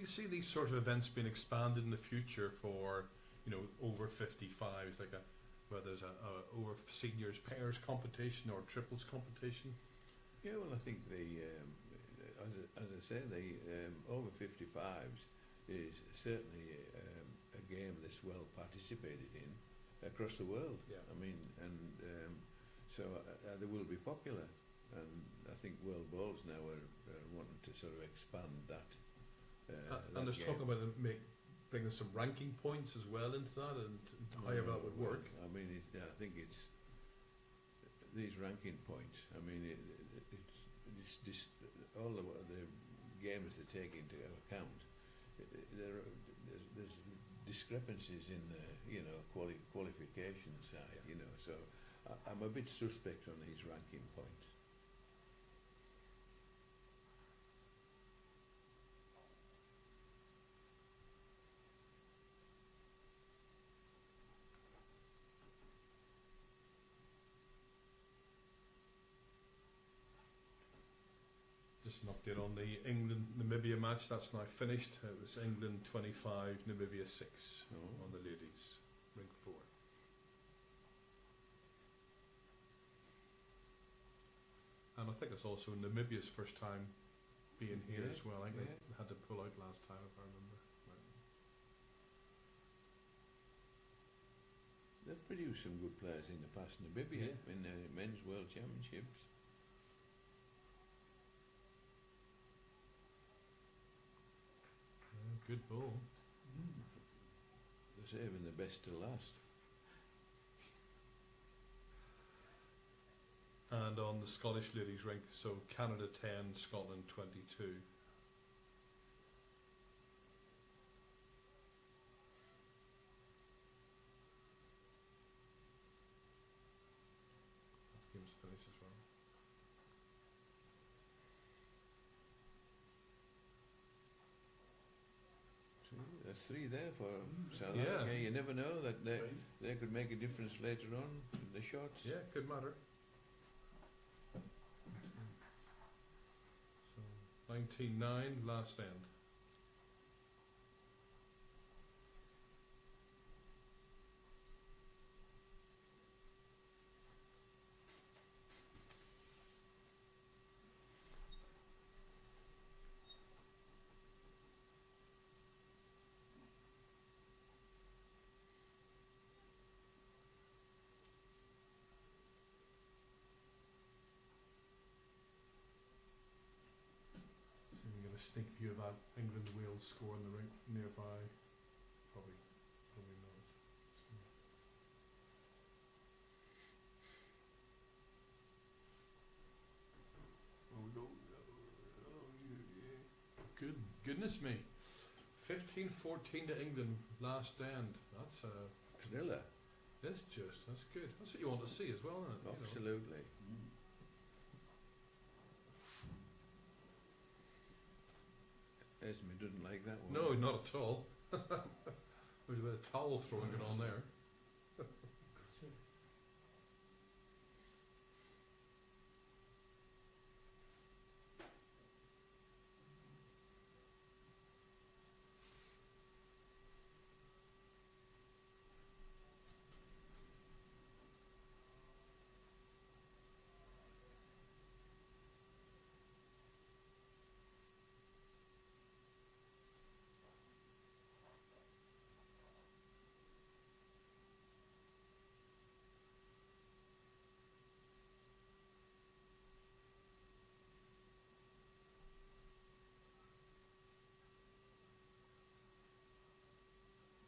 you see these sort of events being expanded in the future for, over 55s, like whether there's a over seniors pairs competition or triples competition?
Yeah, well, I think as I say, the over 55s is certainly a game that's well participated in across the world.
Yeah.
I mean, and so they will be popular, and I think World Bowls now are wanting to sort of expand that.
And there's talk about bringing some ranking points as well into that, and however that would work.
I mean, I think it's these ranking points. I mean, it's all the games they take into account. There's discrepancies in the qualification side.
Yeah.
So I'm a bit suspect on these ranking points.
Just an update on the England-Namibia match. That's now finished. It was England 25, Namibia 6 on the ladies, ring 4. And I think it's also Namibia's first time being here as well. I think they had to pull out last time, if I remember.
They've produced some good players in the past. Namibia in the men's world championships.
Good ball.
They're saving the best to last.
And on the Scottish ladies rink, so Canada 10, Scotland 22. That game's finished as well.
There's 3 there for South
Yeah.
Africa. You never know that they could make a difference later on in the shots.
Yeah, could matter. So 19-9, last end. A sneak view of that England-Wales score in the rink nearby. Probably not. Good goodness me. 15-14 to England last end. That's a
Thriller.
that's good. That's what you want to see as well, isn't it?
Absolutely. Esme doesn't like that one.
No, not at all. There's a bit of towel throwing it on there.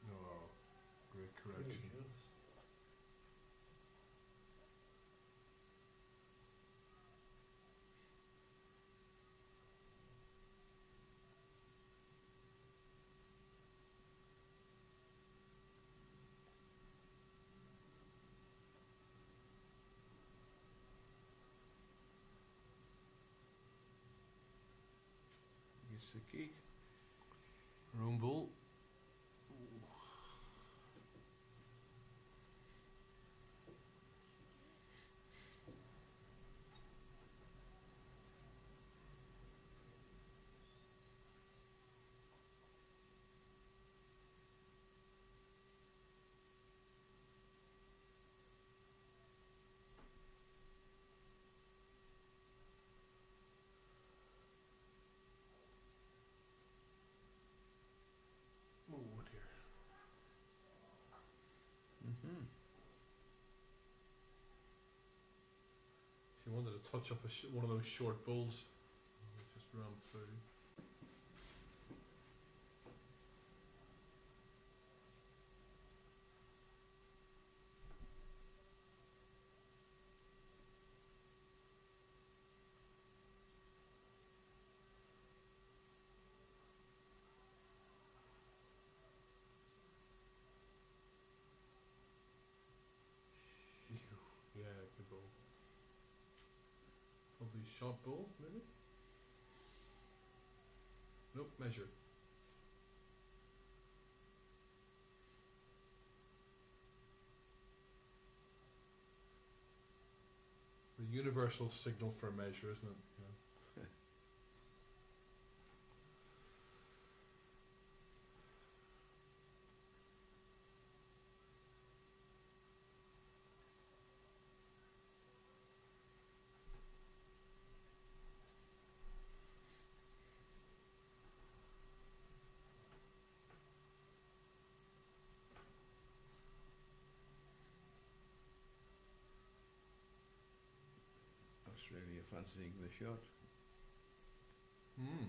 Oh, great correction.
It's a kick.
Wrong ball. touch up one of those short bulls. Just ran through. Yeah, good bull. Probably short bull, maybe? Nope, measure. The universal signal for a measure, isn't it? Yeah.
Australia fancying the shot.
Hmm.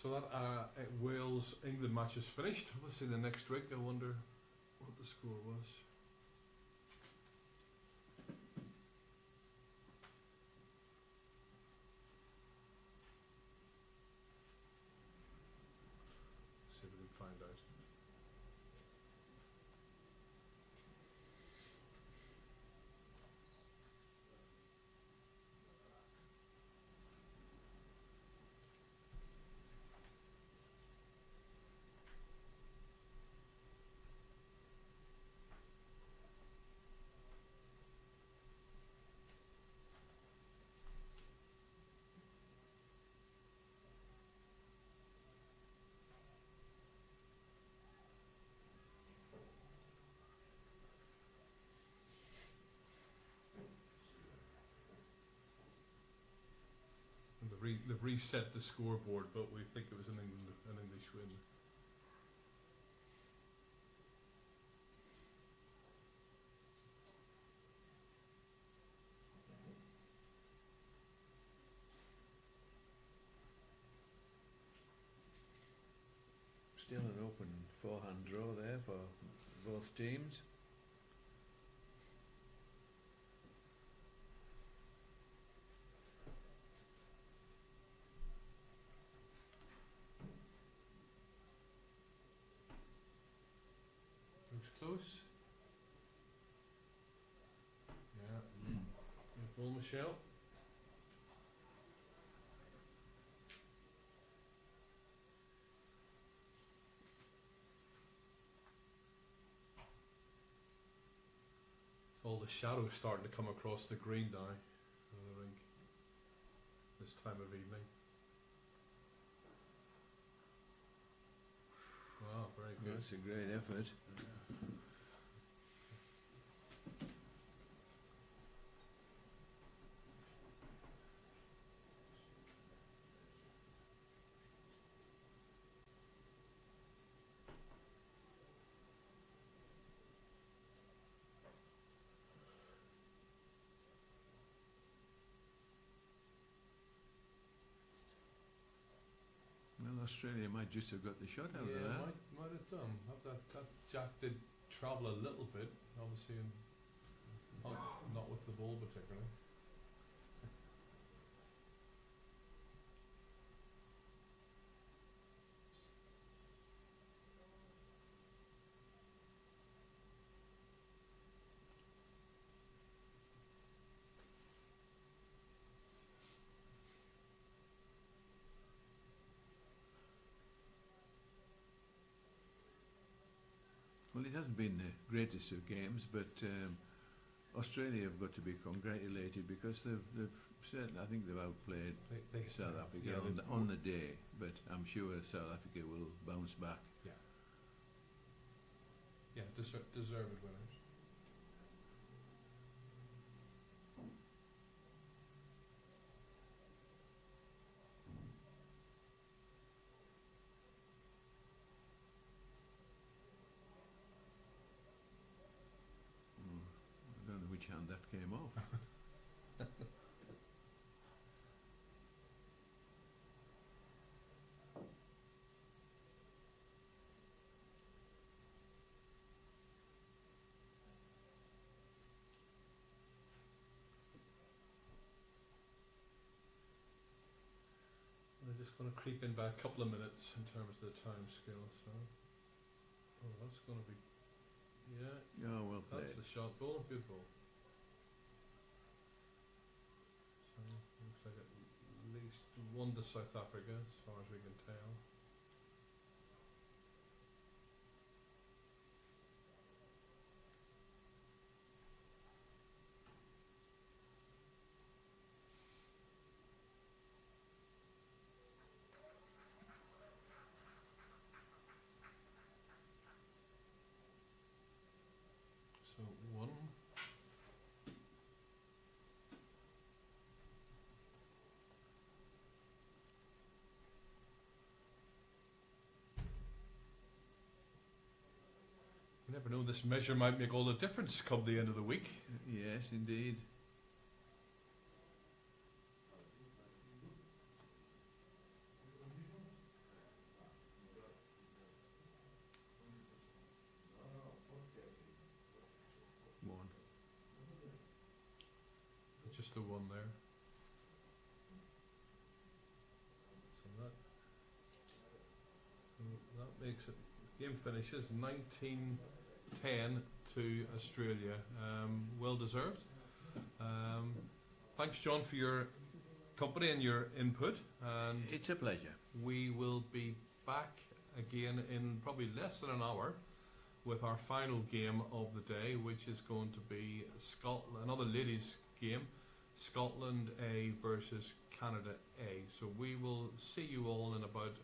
So that Wales England match is finished. Obviously, the next week. I wonder what the score was. See if we can find out. And they've reset the scoreboard, but we think it was an English win.
Still an open forehand draw there for both teams.
Looks close. Yeah. Good ball, Michelle. All the shadows starting to come across the green now, I think, this time of evening. Wow, very good.
That's a great effort. Well, Australia might just have got the shot out of
Yeah,
that.
might have done. That Jack did travel a little bit, obviously, and not with the ball particularly.
Well, it hasn't been the greatest of games, but Australia have got to be congratulated because they've Certainly, I think they've outplayed
They
South Africa
yeah,
on the day, but I'm sure South Africa will bounce back.
yeah, deserved winners.
I don't know which hand that came off.
We're just going to creep in by a couple of minutes in terms of the time scale. So, oh, that's going to be, yeah,
Yeah, well
that's
played.
the shot ball, good ball. So looks like at least one to South Africa, as far as we can tell. So one. You never know, this measure might make all the difference come the end of the week.
Yes, indeed. One.
Just the one there. So that makes it, game finishes 19-10 to Australia. Well deserved. Thanks, John, for your company and your input. And
It's a pleasure.
we will be back again in probably less than an hour with our final game of the day, which is going to be Scotland, another ladies' game, Scotland A versus Canada A. So we will see you all in about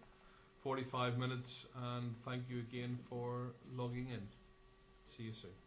45 minutes, and thank you again for logging in. See you soon.